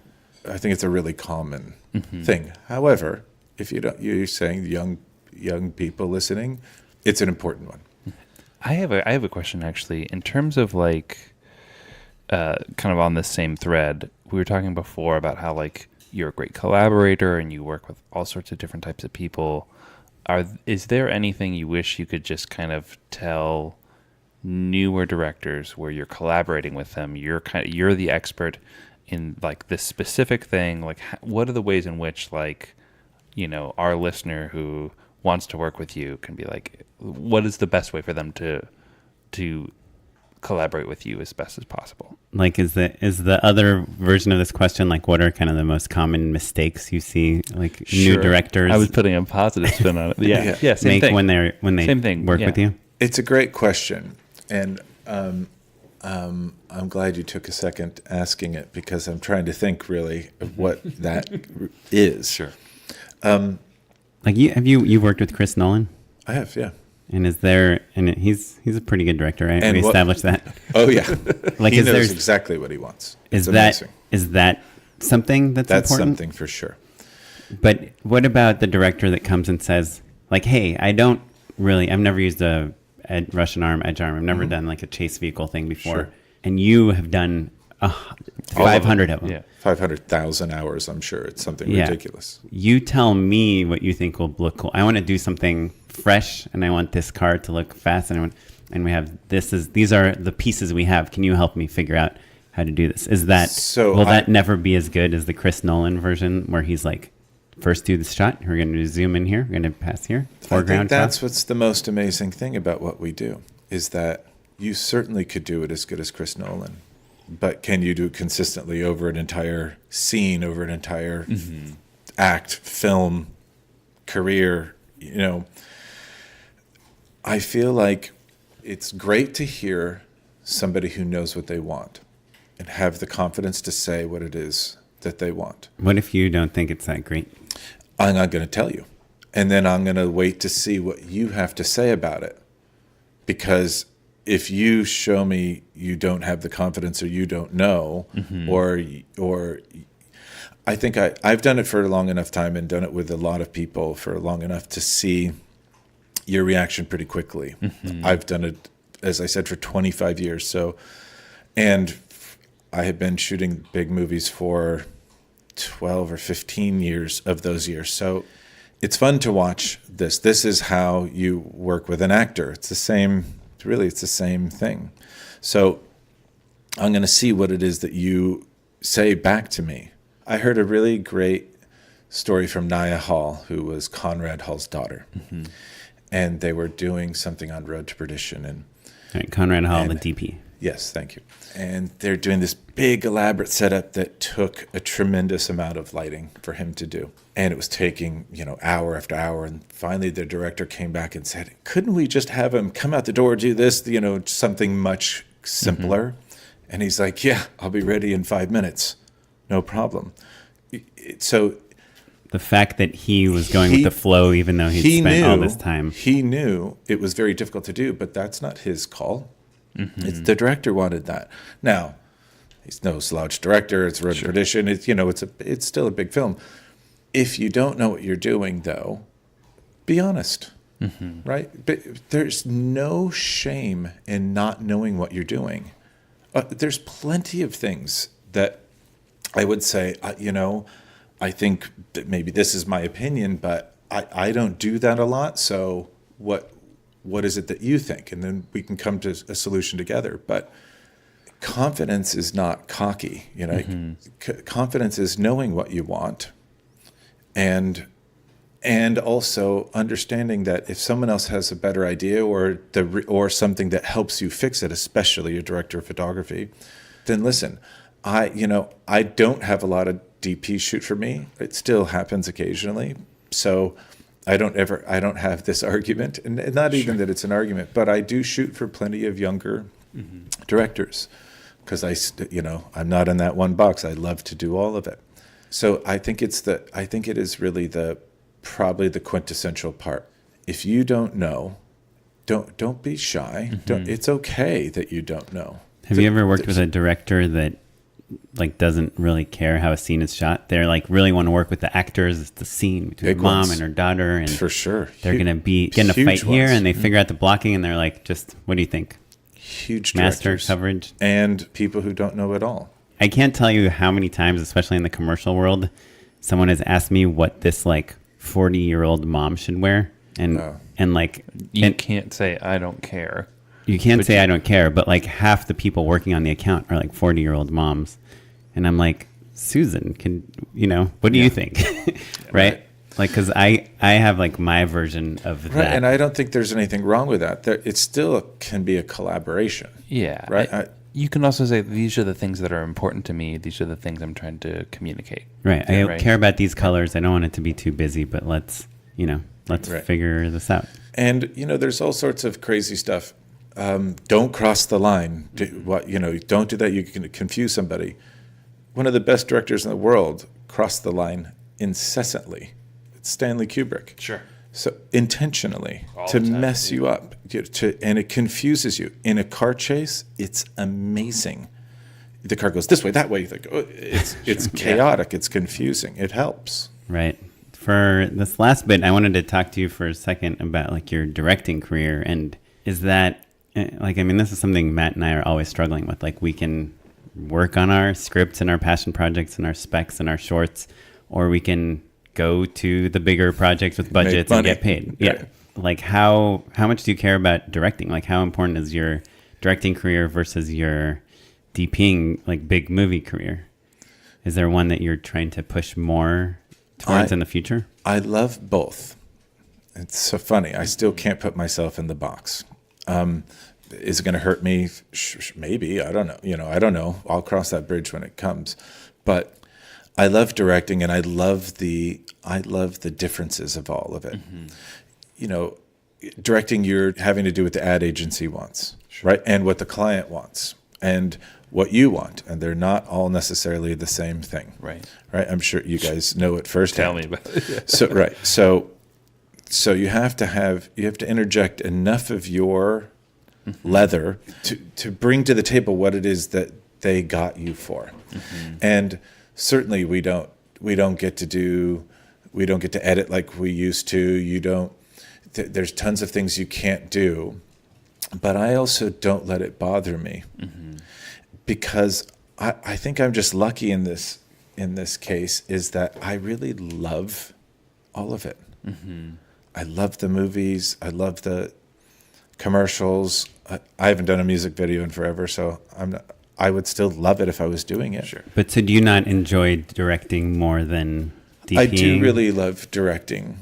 thing. However, if you're saying young people listening, it's an important one. I have a question actually. In terms of like, kind of on this same thread, we were talking before about how like you're a great collaborator and you work with all sorts of different types of people. Is there anything you wish you could just kind of tell newer directors where you're collaborating with them? You're the expert in like this specific thing. Like, what are the ways in which like, you know, our listener who wants to work with you can be like, what is the best way for them to collaborate with you as best as possible? Like, is the other version of this question like, what are kind of the most common mistakes you see like new directors? I was putting a positive spin on it. Yeah, yeah. Same make thing. when they Same thing. work with you. It's a great question, and I'm glad you took a second asking it, because I'm trying to think really of what that is. Sure. Like you've worked with Chris Nolan? I have, yeah. And he's a pretty good director, right? And we established that. Oh yeah. Like, he knows exactly what he wants. Is that something that's important? Something for sure. But what about the director that comes and says, like, "Hey, I've never used a Russian arm, edge arm. I've never done like a chase vehicle thing before." Sure. And you have done 500 of them. Yeah. 500,000 hours, I'm sure. It's something ridiculous. You tell me what you think will look cool. I want to do something fresh, and I want this car to look fast, and we have these are the pieces we have. Can you help me figure out how to do this? Will that never be as good as the Chris Nolan version where he's like first do the shot. We're going to zoom in here. We're going to pass here. I think that's what's the most amazing thing about what we do, is that you certainly could do it as good as Chris Nolan, but can you do it consistently over an entire scene, over an entire act, film, career? You know, I feel like it's great to hear somebody who knows what they want and have the confidence to say what it is that they want. What if you don't think it's that great? I'm not going to tell you. And then I'm going to wait to see what you have to say about it. Because if you show me you don't have the confidence, or you don't know, or I think I've done it for a long enough time and done it with a lot of people for long enough to see your reaction pretty quickly. I've done it, as I said, for 25 years. So, and I have been shooting big movies for 12 or 15 years of those years. So it's fun to watch this. This is how you work with an actor. It's the same, really, it's the same thing. So I'm going to see what it is that you say back to me. I heard a really great story from Naya Hall, who was Conrad Hall's daughter. And they were doing something on Road to Perdition. And right, Conrad Hall, the DP. Yes, thank you. And they're doing this big elaborate setup that took a tremendous amount of lighting for him to do. And it was taking, hour after hour. And finally the director came back and said, couldn't we just have him come out the door, do this, something much simpler? And he's like, yeah, I'll be ready in 5 minutes. No problem. So the fact that he was going with the flow, even though he spent all this time. He knew it was very difficult to do, but that's not his call. It's the director wanted that. Now, he's no slouch director. It's Road to Perdition. It's still a big film. If you don't know what you're doing, though, be honest, right? But there's no shame in not knowing what you're doing. There's plenty of things that I would say, I think that maybe this is my opinion, but I don't do that a lot. So what is it that you think? And then we can come to a solution together. But confidence is not cocky. Confidence is knowing what you want, and also understanding that if someone else has a better idea or something that helps you fix it, especially a director of photography, then listen. I don't have a lot of DP shoot for me. It still happens occasionally. So I don't have this argument, and not even that it's an argument, but I do shoot for plenty of younger directors, because I'm not in that one box. I love to do all of it. So I think it is really probably the quintessential part. If you don't know, don't be shy. It's okay that you don't know. Have you ever worked with a director that doesn't really care how a scene is shot? They're really want to work with the actors. It's the scene between mom and her daughter, and for sure they're going to be getting a fight here, and they figure out the blocking, and they're like, just what do you think? Huge master directors. Coverage, and people who don't know at all. I can't tell you how many times, especially in the commercial world, someone has asked me what this 40-year-old mom should wear, and you can't say I don't care. You can't say I don't care, but half the people working on the account are 40-year-old moms. And I'm like, Susan, what do you think? Right? Because I have my version of that. Right, and I don't think there's anything wrong with that. It still can be a collaboration. Yeah. Right? You can also say, these are the things that are important to me. These are the things I'm trying to communicate. Right. I care about these colors. I don't want it to be too busy, but let's figure this out. And, there's all sorts of crazy stuff. Don't cross the line. Don't do that. You can confuse somebody. One of the best directors in the world crossed the line incessantly. It's Stanley Kubrick. Sure. So intentionally to mess you up, and it confuses you. In a car chase, it's amazing. The car goes this way, that way. You think, it's chaotic. It's confusing. It helps. Right. For this last bit, I wanted to talk to you for a second about your directing career, and is that this is something Matt and I are always struggling with. We can work on our scripts and our passion projects and our specs and our shorts, or we can go to the bigger projects with budgets and get paid. Yeah. How much do you care about directing? How important is your directing career versus your DPing big movie career? Is there one that you're trying to push more towards in the future? I love both. It's so funny. I still can't put myself in the box. Is it going to hurt me? Maybe. I don't know. I don't know. I'll cross that bridge when it comes. But I love directing, and I love the differences of all of it. Directing, you're having to do what the ad agency wants, right? And what the client wants, and what you want, and they're not all necessarily the same thing, right? I'm sure you guys know it firsthand. Tell me about it. Yeah. So you have to interject enough of your leather to bring to the table what it is that they got you for. And certainly we don't get to edit like we used to. There's tons of things you can't do, but I also don't let it bother me, because I think I'm just lucky in this case, is that I really love all of it. I love the movies. I love the commercials. I haven't done a music video in forever, so I would still love it if I was doing it. Sure. But so do you not enjoy directing more than DPing? I do really love directing,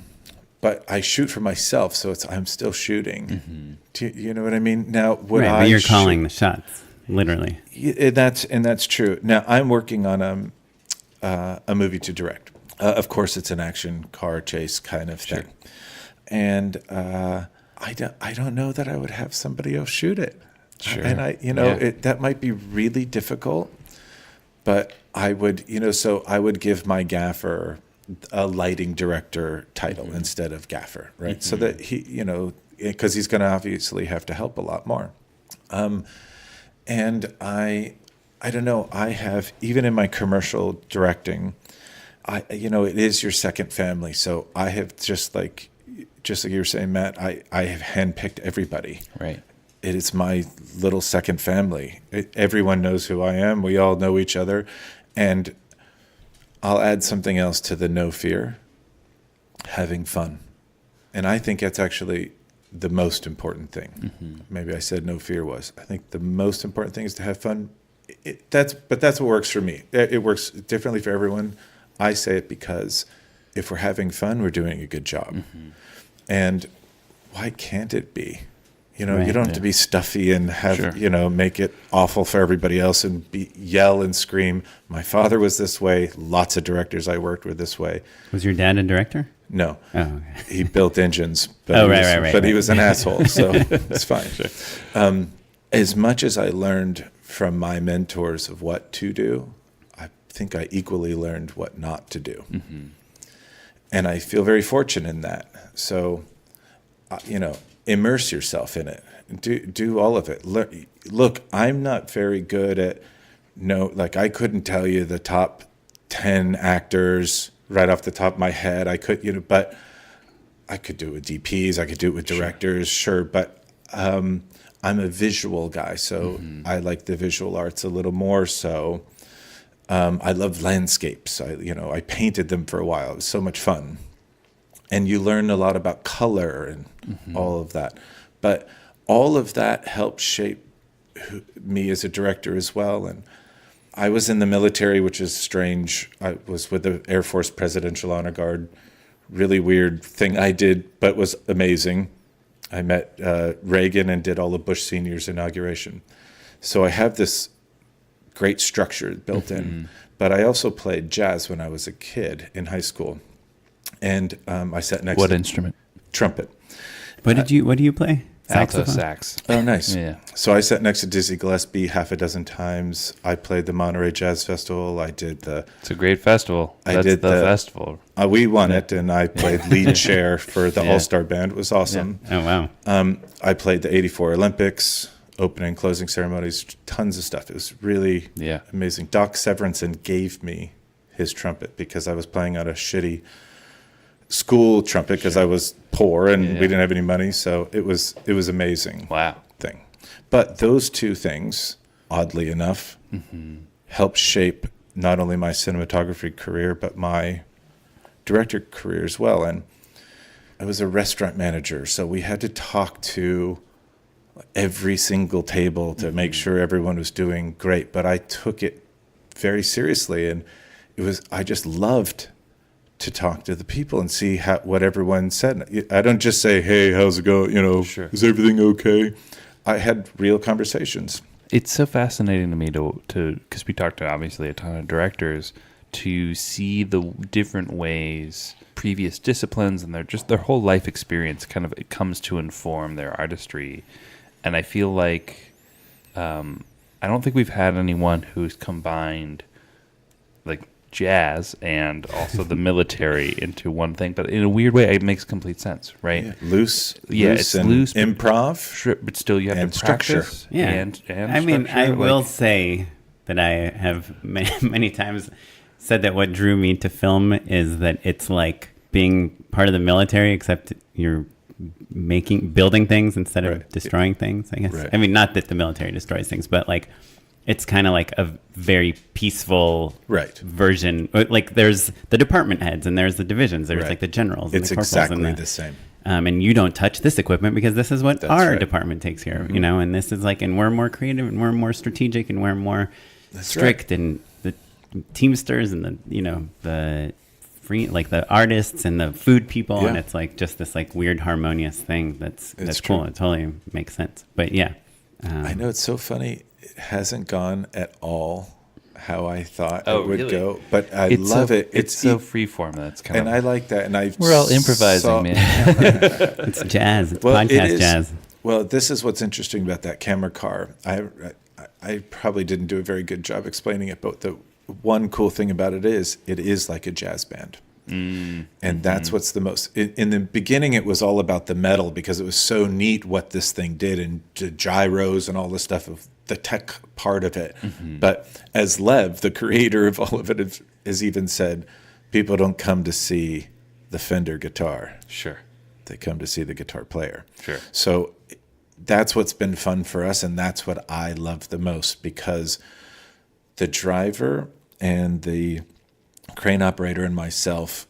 but I shoot for myself, so I'm still shooting. Do you know what I mean? Now, but you're calling the shots, literally. That's true. Now, I'm working on a movie to direct. Of course, it's an action car chase kind of thing. And I don't know that I would have somebody else shoot it. Sure. And that might be really difficult, but I would, so I would give my gaffer a lighting director title instead of gaffer, right? So that he, because he's going to obviously have to help a lot more. And I don't know, I have, even in my commercial directing, it is your second family. So I have just like you were saying, Matt, I have handpicked everybody. Right. It is my little second family. Everyone knows who I am. We all know each other. And I'll add something else to the no fear, having fun. And I think that's actually the most important thing. Maybe I said no fear was. I think the most important thing is to have fun. That's what works for me. It works differently for everyone. I say it because if we're having fun, we're doing a good job. And why can't it be? You don't have to be stuffy and have, make it awful for everybody else and yell and scream. My father was this way. Lots of directors I worked with this way. Was your dad a director? No. Oh, okay. He built engines. But he was an asshole, so it's fine. Sure. As much as I learned from my mentors of what to do, I think I equally learned what not to do. And I feel very fortunate in that. So, immerse yourself in it. Do all of it. Look, I'm not very good at I couldn't tell you the top 10 actors right off the top of my head. I could, but I could do it with DPs. I could do it with directors, sure. But I'm a visual guy, so I like the visual arts a little more. So I love landscapes. I painted them for a while. It was so much fun. And you learn a lot about color and all of that. But all of that helped shape me as a director as well. And I was in the military, which is strange. I was with the Air Force Presidential Honor Guard. Really weird thing I did, but was amazing. I met Reagan and did all of Bush Sr.'s inauguration. So I have this great structure built in. But I also played jazz when I was a kid in high school. And I sat next to... What instrument? Trumpet. What do you play? Alto sax. Oh, nice. Yeah. So I sat next to Dizzy Gillespie half a dozen times. I played the Monterey Jazz Festival. I did the... It's a great festival. That's the festival. We won it, and I played lead chair for the All-Star Band. It was awesome. Yeah. Oh, wow. I played the 84 Olympics, opening and closing ceremonies, tons of stuff. It was really amazing. Doc Severinsen gave me his trumpet because I was playing on a shitty school trumpet because I was poor and we didn't have any money. So it was amazing. Wow. Thing. But those two things, oddly enough, helped shape not only my cinematography career, but my director career as well. And I was a restaurant manager, so we had to talk to every single table to make sure everyone was doing great. But I took it very seriously, and I just loved to talk to the people and see what everyone said. I don't just say, "Hey, how's it going? Sure. Is everything okay?" I had real conversations. It's so fascinating to me to because we talked to obviously a ton of directors, to see the different ways previous disciplines and their whole life experience kind of it comes to inform their artistry. And I feel like I don't think we've had anyone who's combined like jazz and also the military into one thing, but in a weird way it makes complete sense, right? Yeah. Loose it's and loose, improv, but still you have and to practice. structure. Yeah. And I mean, structure, I like- will say that I have many times said that what drew me to film is that it's like being part of the military, except you're building things instead of Right. destroying things, I guess. Right. I mean, not that the military destroys things, but like it's kind of like a very peaceful Right. version. Like there's the department heads and there's the divisions. There's Right. like the generals. It's and the corporals exactly and the same. and you don't touch this equipment because this is what That's our right. department takes care of, and this is like, and we're more creative and we're more strategic and we're more strict and the teamsters and the free, like the artists and the food people. Yeah. And it's like just this like weird harmonious thing. That's It's cool. true. It totally makes sense. But yeah. I know it's so funny. It hasn't gone at all how I thought Oh, it would really? go, but I It's love so, it. It's so freeform. That's kind and of. I like that. And We're all improvising, man. It's jazz. It's Well, it podcast is- jazz. Well, this is what's interesting about that camera car. I probably didn't do a very good job explaining it, but the one cool thing about it is like a jazz band. And that's what's the most in the beginning. It was all about the metal because it was so neat what this thing did and the gyros and all the stuff of the tech part of it. But as Lev, the creator of all of it, has even said, people don't come to see the Fender guitar. Sure. They come to see the guitar player. Sure. So that's what's been fun for us, and that's what I love the most, because the driver and the crane operator and myself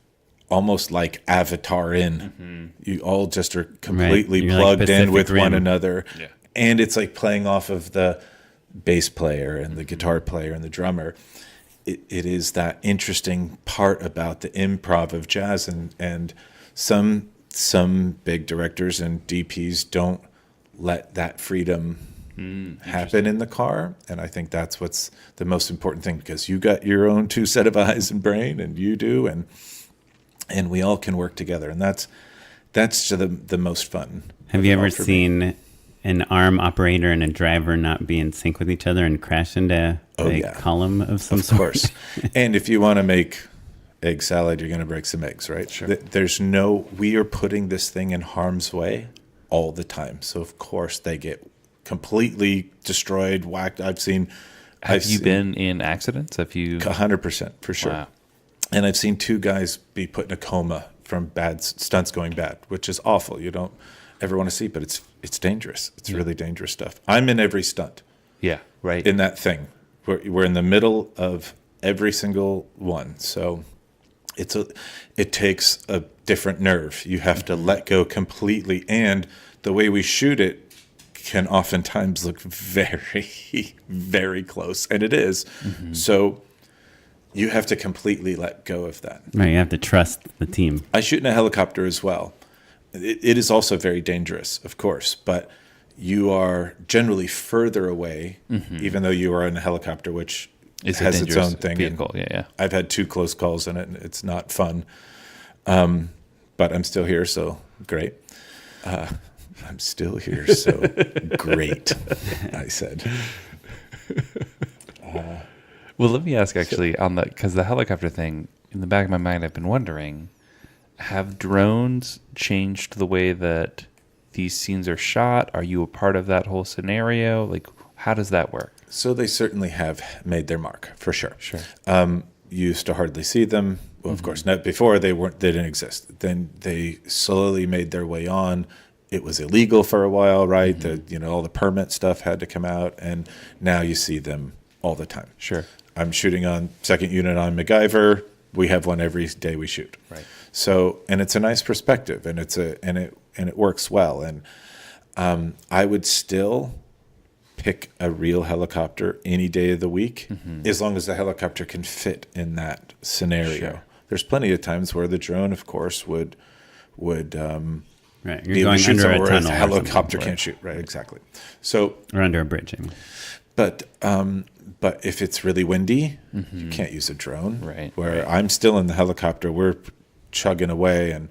almost like avatar in. You all just are completely You're like plugged in Pacific with one Rim. another. Yeah. And it's like playing off of the bass player and the guitar player and the drummer. It is that interesting part about the improv of jazz, and some big directors and DPs don't let that freedom happen in the car, and I think that's what's the most important thing, because you got your own two set of eyes and brain, and you do, and we all can work together, and that's the most fun. Have you of it ever all for me. seen an arm operator and a driver not be in sync with each other and crash into yeah. column of some Of sort? course. And if you want to make egg salad, you're going to break some eggs, right? Sure. We are putting this thing in harm's way all the time. So of course they get completely destroyed, whacked. Have you been in accidents? Have you? 100% for sure. Wow. And I've seen two guys be put in a coma from bad stunts going bad, which is awful. You don't ever want to see, but it's dangerous. It's really dangerous stuff. I'm in every stunt. Yeah. Right. In that thing. We're in the middle of every single one. So it takes a different nerve. You have to let go completely, and the way we shoot it can oftentimes look very, very close, and it is. So you have to completely let go of that. Right, you have to trust the team. I shoot in a helicopter as well. It is also very dangerous, of course, but you are generally further away, even though you are in a helicopter, which It's a has its dangerous own thing. vehicle. Yeah. I've had 2 close calls in it, and it's not fun. But I'm still here, so great. I'm still here, so great, I said. Well, let me ask actually on because the helicopter thing, in the back of my mind, I've been wondering, have drones changed the way that these scenes are shot? Are you a part of that whole scenario? Like, how does that work? So they certainly have made their mark, for sure. Sure. You used to hardly see them. Well, of course, not before they didn't exist. Then they slowly made their way on. It was illegal for a while, right? All the permit stuff had to come out, and now you see them all the time. Sure. I'm shooting on second unit on MacGyver. We have one every day we shoot. Right. So, and it's a nice perspective, and it works well. And I would still pick a real helicopter any day of the week, as long as the helicopter can fit in that scenario. Sure. there's plenty of times where the drone, of course, would Right. You're be able going to shoot under a somewhere tunnel. a or helicopter something. can't shoot. Right, exactly. So, Or under a bridge, I mean. but if it's really windy, you can't use a drone. Right, Where I'm still in the helicopter, we're chugging away, and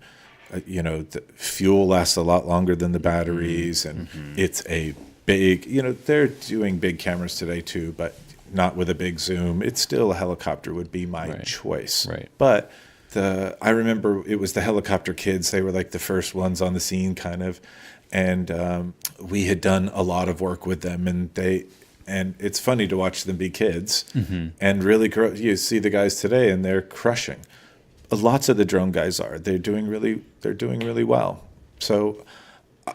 the fuel lasts a lot longer than the batteries, and it's a big. They're doing big cameras today too, but not with a big zoom. It's still a helicopter would be my choice. Right. But I remember it was the helicopter kids. They were like the first ones on the scene, kind of, and we had done a lot of work with them, and it's funny to watch them be kids and really grow. You see the guys today, and they're crushing. Lots of the drone guys are. They're doing really well. So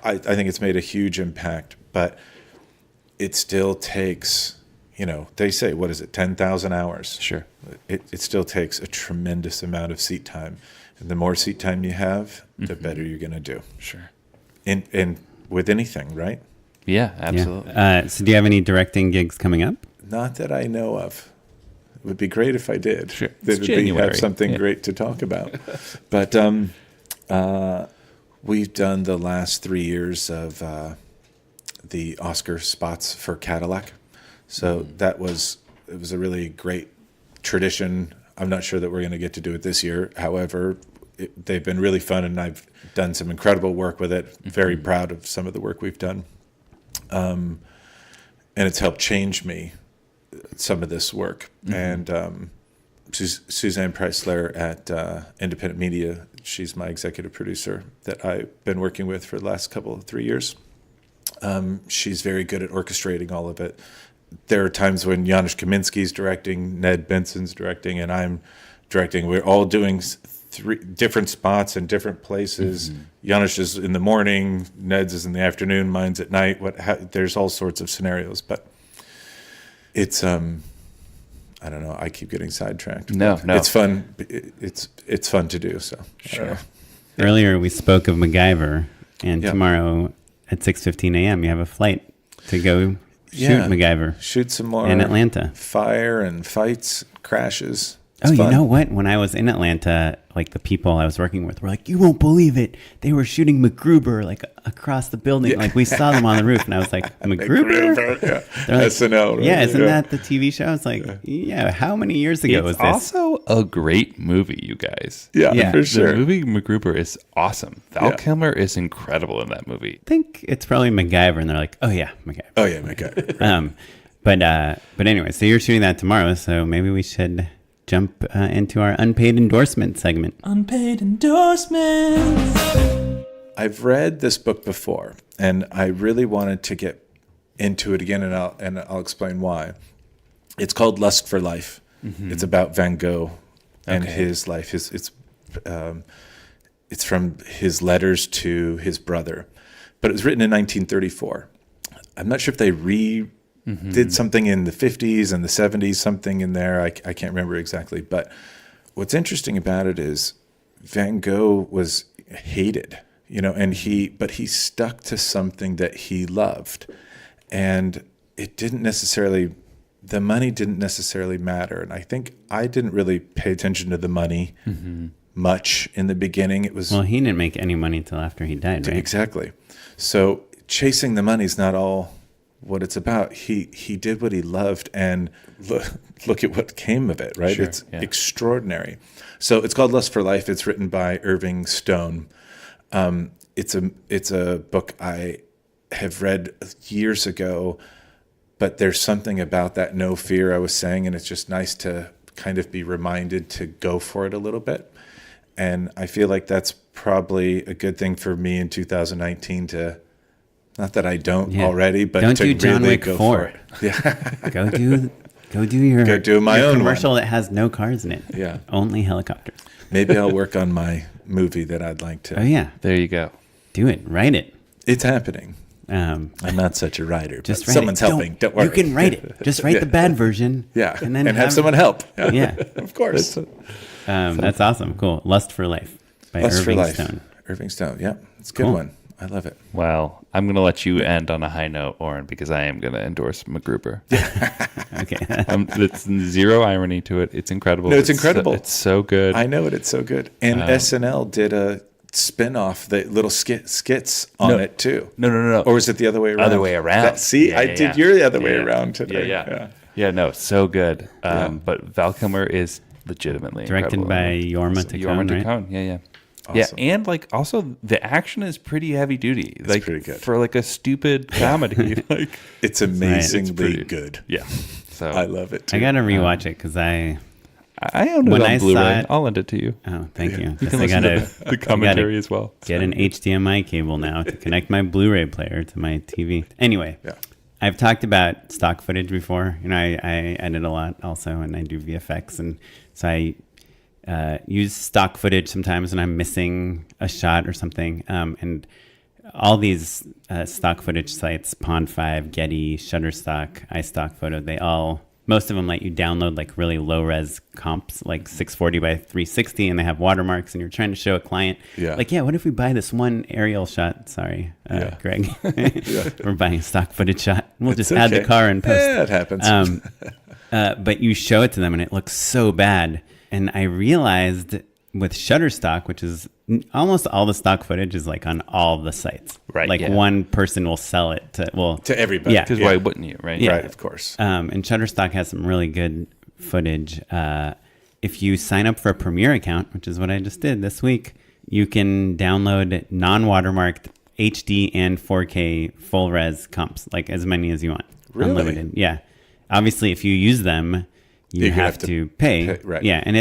I think it's made a huge impact, but it still takes. They say, what is it, 10,000 hours? Sure. It still takes a tremendous amount of seat time. And the more seat time you have, the better you're going to do. Sure. And with anything, right? Yeah, absolutely. Yeah. So do you have any directing gigs coming up? Not that I know of. It would be great if I did. Sure. That It's would have January. something Yeah. great to talk about. But we've done the last 3 years of the Oscar spots for Cadillac. So it was a really great tradition. I'm not sure that we're going to get to do it this year. However, they've been really fun, and I've done some incredible work with it. Very proud of some of the work we've done. And it's helped change me, some of this work. And Suzanne Preisler at Independent Media, she's my executive producer that I've been working with for the last 3 years. She's very good at orchestrating all of it. There are times when Janusz Kaminski's directing, Ned Benson's directing, and I'm directing. We're all doing 3 different spots in different places. Janusz is in the morning, Ned's is in the afternoon, mine's at night. There's all sorts of scenarios, but it's I don't know. I keep getting sidetracked. No. It's fun. It's fun to do. So Sure. Earlier we spoke of MacGyver, and Yeah. tomorrow at 6:15 a.m. you have a flight to go shoot MacGyver Shoot some more in Atlanta. fire and fights, crashes. Oh, It's you fun. know what? When I was in Atlanta, like the people I was working with were like, "You won't believe it! They were shooting MacGruber like across the building. Yeah. Like we saw them on the roof." And I was like, "MacGruber? Yeah. They're like, SNL. Right? Yeah, isn't that the TV show?" I was like, "Yeah, how many years ago was It's this?" also a great movie, you guys. Yeah, Yeah. for The sure. movie MacGruber is awesome. Val Yeah. Kilmer is incredible in that movie. I think it's probably MacGyver, and they're like, "Oh yeah, MacGyver." Oh yeah, my God. But anyway, so you're shooting that tomorrow, so maybe we should jump into our unpaid endorsement segment. Unpaid endorsements. I've read this book before, and I really wanted to get into it again, and I'll explain why. It's called Lust for Life. It's about Van Gogh and his life. It's from his letters to his brother, but it was written in 1934. I'm not sure if they did something in the 50s and the 70s, something in there. I can't remember exactly. But what's interesting about it is Van Gogh was hated, and he stuck to something that he loved. And the money didn't necessarily matter. And I think I didn't really pay attention to the money much in the beginning. It was Well, he didn't make any money until after he died, right? exactly. So chasing the money is not all what it's about. He did what he loved, and look at what came of it, right? Sure, It's yeah. extraordinary. So it's called Lust for Life. It's written by Irving Stone. It's a book I have read years ago, but there's something about that no fear I was saying, and it's just nice to kind of be reminded to go for it a little bit. And I feel like that's probably a good thing for me in 2019 to, not that I don't Yeah. already, but Don't to do John really Wick go 4. for it. Yeah. Go do your Go do my your own commercial that has no cars in it. Yeah. Only helicopters. Maybe I'll work on my movie that I'd like to. Oh yeah. There you go. Do it. Write it. It's happening. I'm not such a writer, just but write someone's it. helping. Don't worry. You can write it. Just write the bad version. Yeah. And then have someone help. Yeah. Of course. That's awesome. Cool. Lust for Life by Lust for Irving Life. Stone. Irving Stone. Yeah. It's a good Cool. one. I love it. Well, I'm going to let you end on a high note, Oren, because I am going to endorse MacGruber. Okay. It's zero irony to it. It's incredible. No, it's incredible. It's so good. I know it. It's so good. And SNL did a spin-off, the little skits on it too. No. Or was it the other way around? Other way around. I did your other way around today. Yeah, no, so good. But Val Kilmer is legitimately Directed incredible. by Jorma Taccone, right? Taccone. Yeah. Awesome. Yeah, and like also the action is pretty heavy duty. It's like pretty good. for like a stupid comedy. Like It's amazingly pretty good. Yeah. So I love it too. I gotta rewatch it because I own it when on I saw Blu-ray. it- I'll lend it to you. Oh, thank you. You Guess can I listen gotta to the commentary as well. get an HDMI cable now to connect my Blu-ray player to my TV. Anyway, Yeah. I've talked about stock footage before. You know, I edit a lot also, and I do VFX, and so I use stock footage sometimes when I'm missing a shot or something. And all these stock footage sites, Pond5, Getty, Shutterstock, iStock Photo, most of them let you download like really low res comps, like 640 by 360, and they have watermarks, and you're trying to show a client, like, what if we buy this one aerial shot? Sorry, Greg. We're buying a stock footage shot. We'll just add the car and post. Yeah, it happens. But you show it to them, and it looks so bad. And I realized with Shutterstock, which is almost all the stock footage is like on all the sites. Right, Like yeah. one person will sell it to everybody. Yeah. Because why wouldn't you, right? Yeah. Right, of course. And Shutterstock has some really good footage. If you sign up for a Premiere account, which is what I just did this week, you can download non-watermarked HD and 4K full res comps, like as many as you want. Really? Unlimited. Yeah. Obviously, if you use them, you have to pay. Right. Yeah. And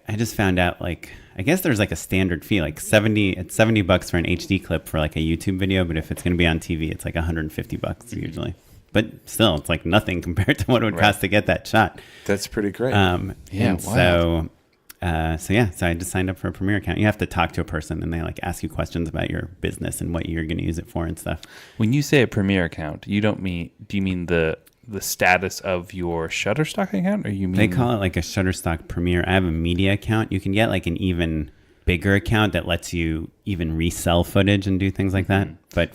I just found out, like, I guess there's like a standard fee, like it's $70 for an HD clip for like a YouTube video, but if it's going to be on TV, it's like $150 usually. But still, it's like nothing compared to what it would cost to get that shot. That's pretty great. So I just signed up for a Premiere account. You have to talk to a person, and they like ask you questions about your business and what you're going to use it for and stuff. When you say a Premiere account, do you mean the status of your Shutterstock account, or you mean They call it like a Shutterstock Premiere. I have a media account. You can get like an even bigger account that lets you even resell footage and do things like that. But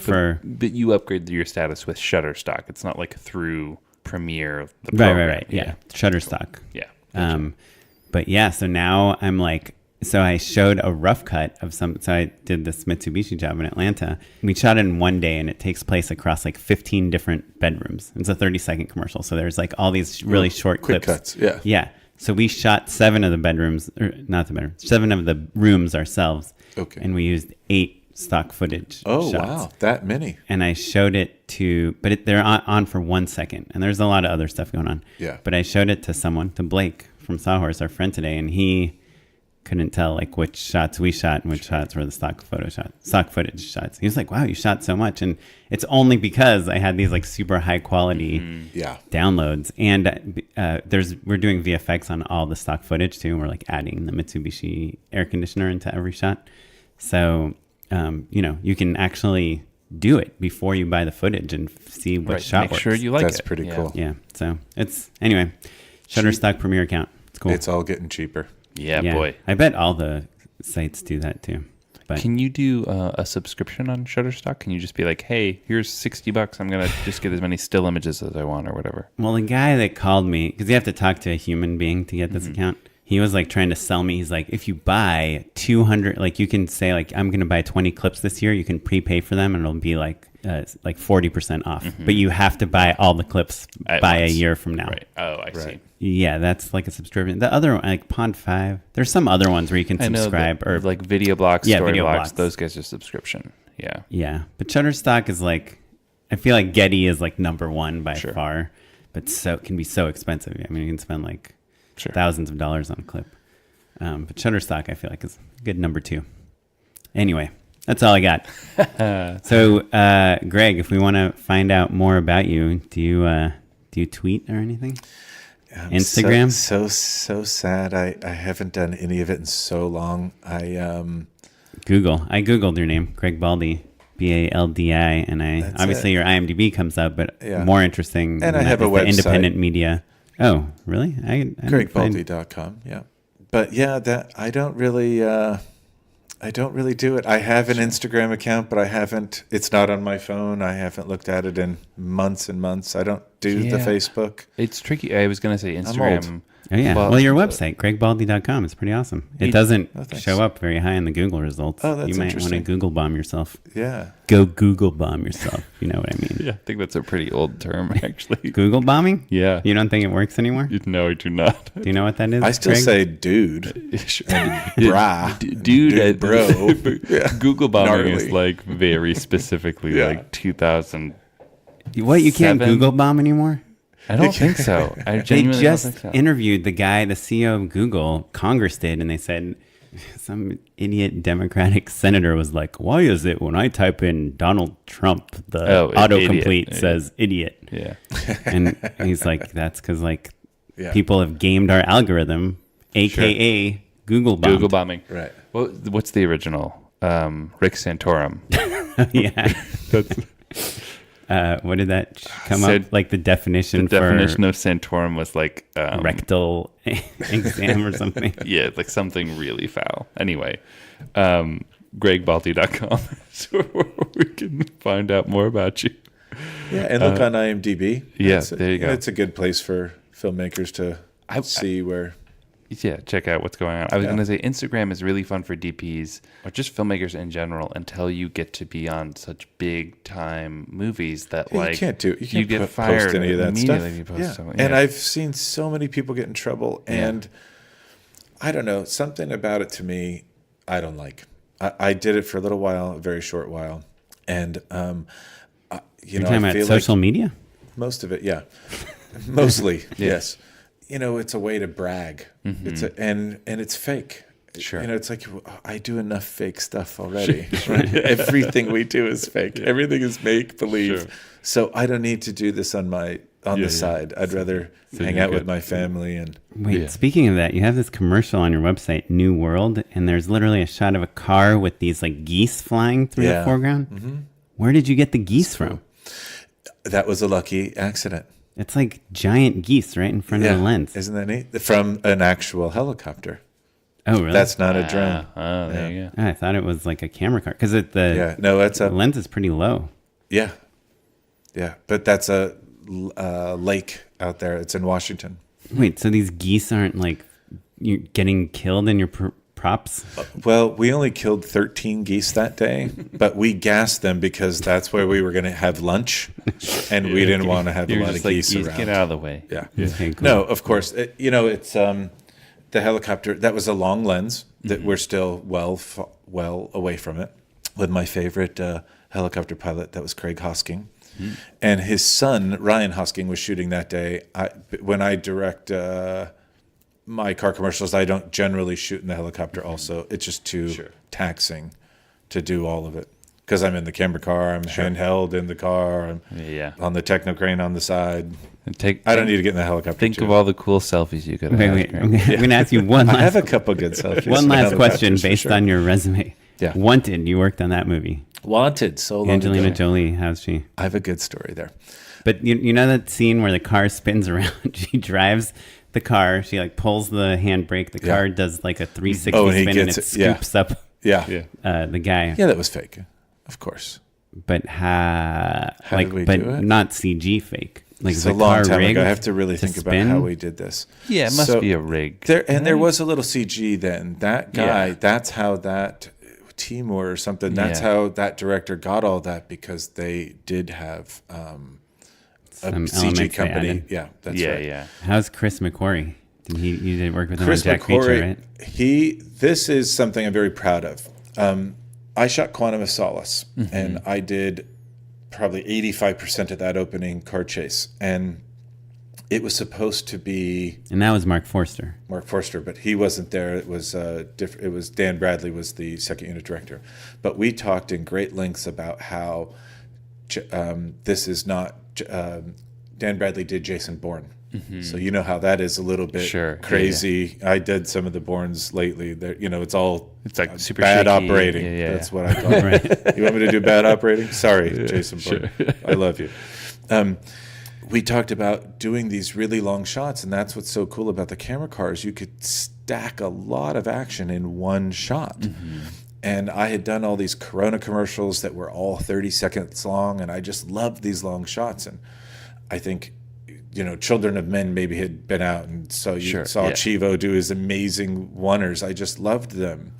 you upgrade your status with Shutterstock. It's not like through Premiere. The right. program. Yeah. Shutterstock. Yeah. But yeah, so now I'm like, so I showed a rough cut of so I did this Mitsubishi job in Atlanta. We shot it in one day, and it takes place across like 15 different bedrooms. It's a 30-second commercial. So there's like all these really short quick clips. cuts. Yeah. So we shot 7 of the bedrooms, or not the bedrooms, 7 of the rooms ourselves. Okay. And we used 8 stock footage shots. Wow, that many. And I showed it but they're on for 1 second. And there's a lot of other stuff going on. Yeah. But I showed it to Blake from Sawhorse, our friend today, and he couldn't tell like which shots we shot and which shots were the stock footage shots. He was like, wow, you shot so much. And it's only because I had these like super high quality downloads. And we're doing VFX on all the stock footage too. We're like adding the Mitsubishi air conditioner into every shot. So, you can actually do it before you buy the footage and see what shot Make works. sure you like That's it. pretty cool. Yeah. So anyway, Shutterstock Premiere account. It's cool. It's all getting cheaper. Yeah, boy. I bet all the sites do that too. But Can you do a subscription on Shutterstock? Can you just be like, hey, here's $60. I'm going to just get as many still images as I want or whatever. well, the guy that called me, because you have to talk to a human being to get this account. He was like trying to sell me. He's like, if you buy 200, like you can say like, I'm going to buy 20 clips this year. You can prepay for them, and it'll be like 40% off. But you have to buy all the clips by a year from now. Right. Oh, I see. Yeah, that's like a subscription. The other one, like Pond5, there's some other ones where you can subscribe or like Video Blocks, Yeah, Story Video Blocks. Blocks. Those guys are subscription. Yeah. Yeah, but Shutterstock is like, I feel like Getty is like number one by far, but it can be so expensive. I mean, you can spend like thousands of dollars on a clip. But Shutterstock, I feel like, is good number 2. Anyway, that's all I got. So, Greg, if we want to find out more about you, do you tweet or anything? Instagram? So sad. I haven't done any of it in so long. I googled your name, Greg Baldi, Baldi, and obviously your IMDb comes up, but more interesting. And I have a website, independent media. Oh, really? GregBaldi.com. Yeah, but yeah, that I don't really. I don't really do it. I have an Instagram account, but I haven't. It's not on my phone. I haven't looked at it in months and months. I don't do the Facebook. It's tricky. I was going to say Instagram. Oh, yeah. Well, your website, gregbaldi.com, is pretty awesome. It doesn't show up very high in the Google results. Oh, that's You might want to Google bomb yourself. Yeah. Go Google bomb yourself. You know what I mean? Yeah, I think that's a pretty old term, actually. Google bombing? Yeah. You don't think it works anymore? No, I do not. Do you know what that is? I still Craig? say dude. Brah. Dude, bro. Google bombing Gnarly. is like very specifically like 2000. What? You can't 7? Google bomb anymore? I don't think so. I They genuinely just don't think so. interviewed the guy, the CEO of Google, Congress did, and they said some idiot Democratic senator was like, "Why is it when I type in Donald Trump, the autocomplete idiot. says idiot?" Yeah. And he's like, "That's because like Yeah. people have gamed our algorithm, aka Google bomb." Google bombing. Right. Well, what's the original? Rick Santorum. Yeah. That's What did that come Said- up? Like the definition the definition of Santorum was like rectal exam or something. yeah, like something really foul. Anyway, gregbaldi.com so we can find out more about you. Yeah, and look on IMDb. Yeah, there you go. It's a good place for filmmakers to see where. Yeah, check out what's going on. I was Yeah. going to say Instagram is really fun for DPs or just filmmakers in general until you get to be on such big time movies that Yeah, like you can't get post fired any of that stuff. immediately if you post Yeah. something. And Yeah. I've seen so many people get in trouble, and I don't know, something about it to me I don't like. I did it for a little while, a very short while, and You're talking about social media? most of it, yeah, mostly, yes. You know, it's a way to brag. It's and it's fake. Sure. You know, it's like I do enough fake stuff already. Right? Everything we do is fake. Everything is make believe. Sure. So I don't need to do this on the side. I'd rather hang you're out with good. my family and Wait, speaking of that, you have this commercial on your website, New World, and there's literally a shot of a car with these like geese flying through the foreground. Where did you get the geese from? that was a lucky accident. It's like giant geese right in front of the lens. Isn't that neat? From an actual helicopter. Oh, really? That's not a drone. Oh, there you go. Oh, I thought it was like a camera car because Yeah, no, that's the a lens is pretty low. yeah, but that's a lake out there. It's in Washington. Wait, so these geese aren't like you getting killed in your props? Well, we only killed 13 geese that day, but we gassed them because that's where we were going to have lunch, and we didn't want to have a You're lot of just like, geese around. get out of the way. Yeah. Okay, cool. No, of course. It's the helicopter. That was a long lens that we're still well away from it. With my favorite helicopter pilot, that was Craig Hosking, and his son Ryan Hosking was shooting that day. When I direct my car commercials, I don't generally shoot in the helicopter. Also, it's just too taxing to do all of it. Because I'm in the camera car, I'm handheld in the car, I'm on the techno crane on the side. I don't need to get in the helicopter. Think of all the cool selfies you could have. Wait. I'm going to ask you one I have last a couple good selfies. one in last question helicopters, for based sure. on your resume. Yeah. Wanted, you worked on that movie. Wanted so long Angelina ago. Jolie, how's she? I have a good story there. But you know that scene where the car spins around? She drives the car, she like pulls the handbrake, the car does like a 360 Oh, and he spin and gets it it, yeah. scoops up Yeah. the guy. Yeah, that was fake. Of course. But How did we but do it? not CG fake. Like It's the a long car time rigged ago. I have to really to think about spin? how we did this. Yeah, it must So be a rig. There was a little CG then. That guy, Yeah. that's how that Timur or something, that's Yeah. how that director got all that, because they did have a Some CG elements they company. added. Yeah, that's right. Yeah. How's Chris McQuarrie? You did work with him Chris on Jack McQuarrie, Reacher, right? this is something I'm very proud of. I shot Quantum of Solace, and I did probably 85% of that opening car chase. And it was supposed to be And that was Mark Forster. Mark Forster, but he wasn't there. It was different. It was Dan Bradley was the second unit director. But we talked in great lengths about how this is not Dan Bradley did Jason Bourne. So you know how that is a little bit crazy. I did some of the Bournes lately. It's all like super bad shaky. operating. Yeah. That's what I call it. You want me to do bad operating? Sorry, Jason Bourne. I love you. We talked about doing these really long shots, and that's what's so cool about the camera cars. You could stack a lot of action in one shot. And I had done all these Corona commercials that were all 30 seconds long, and I just loved these long shots. And I think, Children of Men maybe had been out, and so you saw Chivo do his amazing oneers. I just loved them.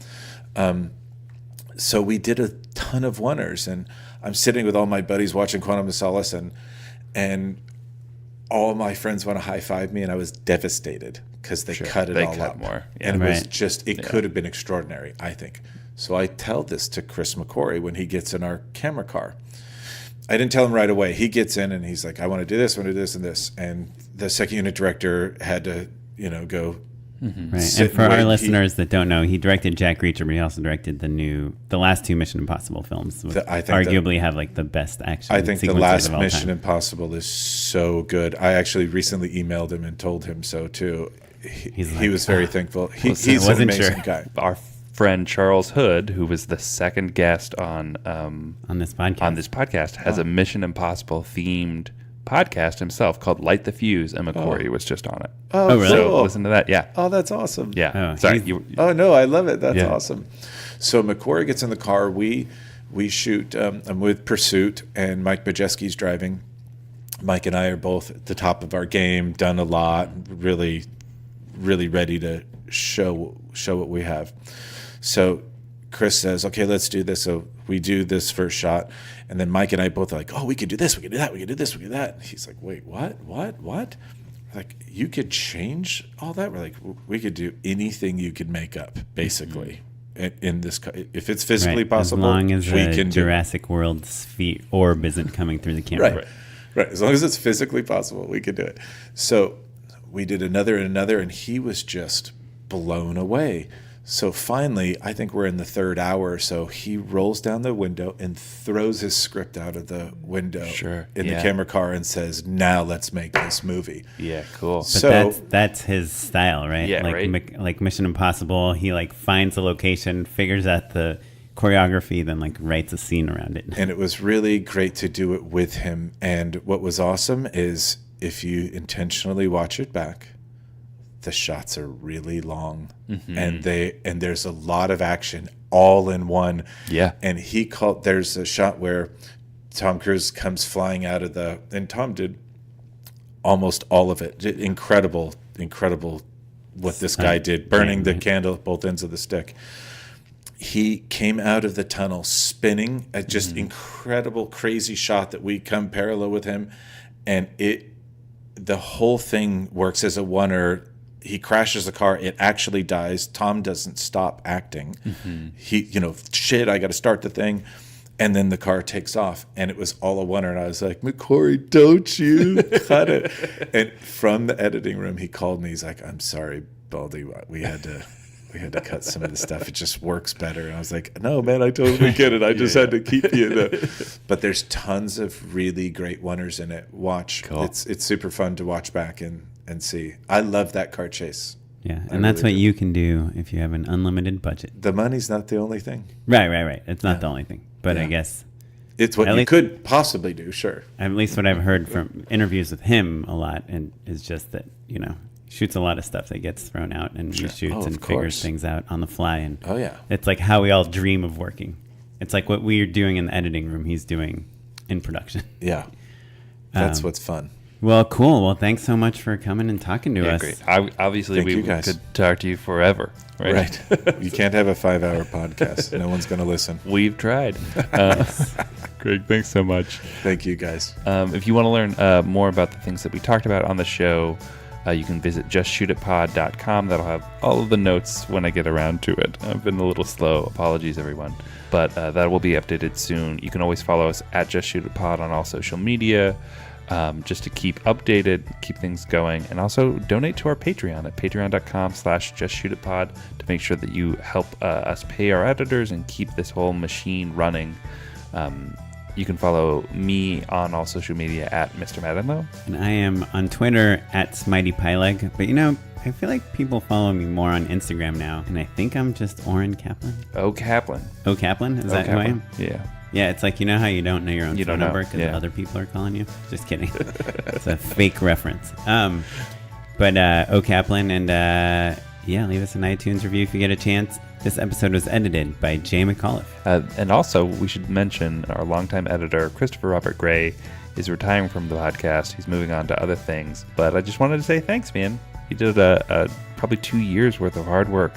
So we did a ton of oneers, and I'm sitting with all my buddies watching Quantum of Solace, and all my friends want to high five me, and I was devastated because they cut it all up more. Yeah. And it was just, it could have been extraordinary, I think. So I tell this to Chris McQuarrie when he gets in our camera car. I didn't tell him right away. He gets in and he's like, I want to do this, I want to do this and this. And the second unit director had to, go. Mm-hmm. Right. And for our listeners that don't know, he directed Jack Reacher, but he also directed the last two Mission Impossible films, which arguably have like the best action. I think the last Mission Impossible is so good. I actually recently emailed him and told him so too. He was very thankful. He's an amazing guy. Our friend Charles Hood, who was the second guest on this podcast, has a Mission Impossible themed podcast himself called Light the Fuse, and McQuarrie was just on it. Oh, really? So listen to that. Yeah. Oh, that's awesome. Yeah. Sorry. Oh, no, I love it. That's awesome. So McQuarrie gets in the car. We shoot. I'm with Pursuit, and Mike Majeski's driving. Mike and I are both at the top of our game, done a lot, really, really ready to show what we have. So Chris says, okay, let's do this. So we do this first shot. And then Mike and I both are like, oh, we could do this, we could do that, we could do this, we could do that. And he's like, wait, what? We're like, you could change all that? We're like, we could do anything you could make up, basically. In this, if it's physically possible, as long as we can Jurassic World orb isn't coming through the camera. Right. As long as it's physically possible, we could do it. So we did another and another, and he was just blown away. So finally, I think we're in the third hour or so, he rolls down the window and throws his script out of the window in the camera car and says, now let's make this movie. Yeah, cool. But so that's his style, right? Yeah, like Mission Impossible, he like finds a location, figures out the choreography, then like writes a scene around it. And it was really great to do it with him. And what was awesome is if you intentionally watch it back, the shots are really long, and there's a lot of action all in one. Yeah. And there's a shot where Tom Cruise comes flying out of and Tom did almost all of it. Incredible what this guy did, burning the candle at both ends of the stick. He came out of the tunnel spinning, a just incredible, crazy shot that we come parallel with him, and the whole thing works as a oneer. He crashes the car. It actually dies. Tom doesn't stop acting. He, I got to start the thing. And then the car takes off. And it was all a oneer. And I was like, McQuarrie, don't you cut it. And from the editing room, he called me. He's like, I'm sorry, Baldi. We had to cut some of the stuff. It just works better. And I was like, no, man, I totally get it. I just had to keep you. But there's tons of really great oneers in it. Watch. Cool. It's super fun to watch back and see. I love that car chase. Yeah, and that's what you can do if you have an unlimited budget. The money's not the only thing. Right. It's not the only thing. But I guess it's what you could possibly do, sure. At least what I've heard from interviews with him a lot, and is just that, shoots a lot of stuff that gets thrown out, and he shoots and figures things out on the fly. And it's like how we all dream of working. It's like what we're doing in the editing room, he's doing in production. Yeah. That's what's fun. Well, cool. Well, thanks so much for coming and talking to us. Great. Obviously, we could talk to you forever, right? You can't have a 5-hour podcast. No one's going to listen. We've tried. Greg, thanks so much. Thank you, guys. If you want to learn more about the things that we talked about on the show, you can visit justshootitpod.com. That'll have all of the notes when I get around to it. I've been a little slow. Apologies, everyone. But that will be updated soon. You can always follow us at justshootitpod on all social media. Just to keep updated, keep things going, and also donate to our Patreon at patreon.com/justshootitpod to make sure that you help us pay our editors and keep this whole machine running. You can follow me on all social media at Mr. Matt and Oren. And I am on Twitter at SmiteyPyleg. But I feel like people follow me more on Instagram now, and I think I'm just Oren Kaplan. O Kaplan. O Kaplan? Is that who I am? Yeah. Yeah, it's like, how you don't know your own phone number because other people are calling you? Just kidding. It's a fake reference. But O Kaplan, and Yeah, leave us an iTunes review if you get a chance. This episode was edited by Jay McAuliffe. And also, we should mention our longtime editor, Christopher Robert Gray, is retiring from the podcast. He's moving on to other things. But I just wanted to say thanks, man. He did probably 2 years worth of hard work.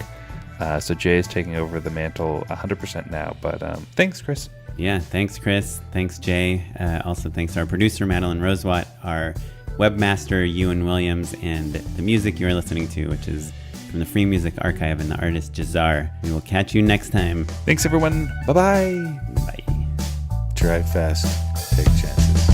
So Jay is taking over the mantle 100% now. But thanks, Chris. Yeah, thanks, Chris. Thanks, Jay. Also, thanks to our producer, Madeline Rosewatt, our webmaster, Ewan Williams, and the music you're listening to, which is from the Free Music Archive and the artist Jahzzar. We will catch you next time. Thanks, everyone. Bye-bye. Bye. Drive fast, take chances.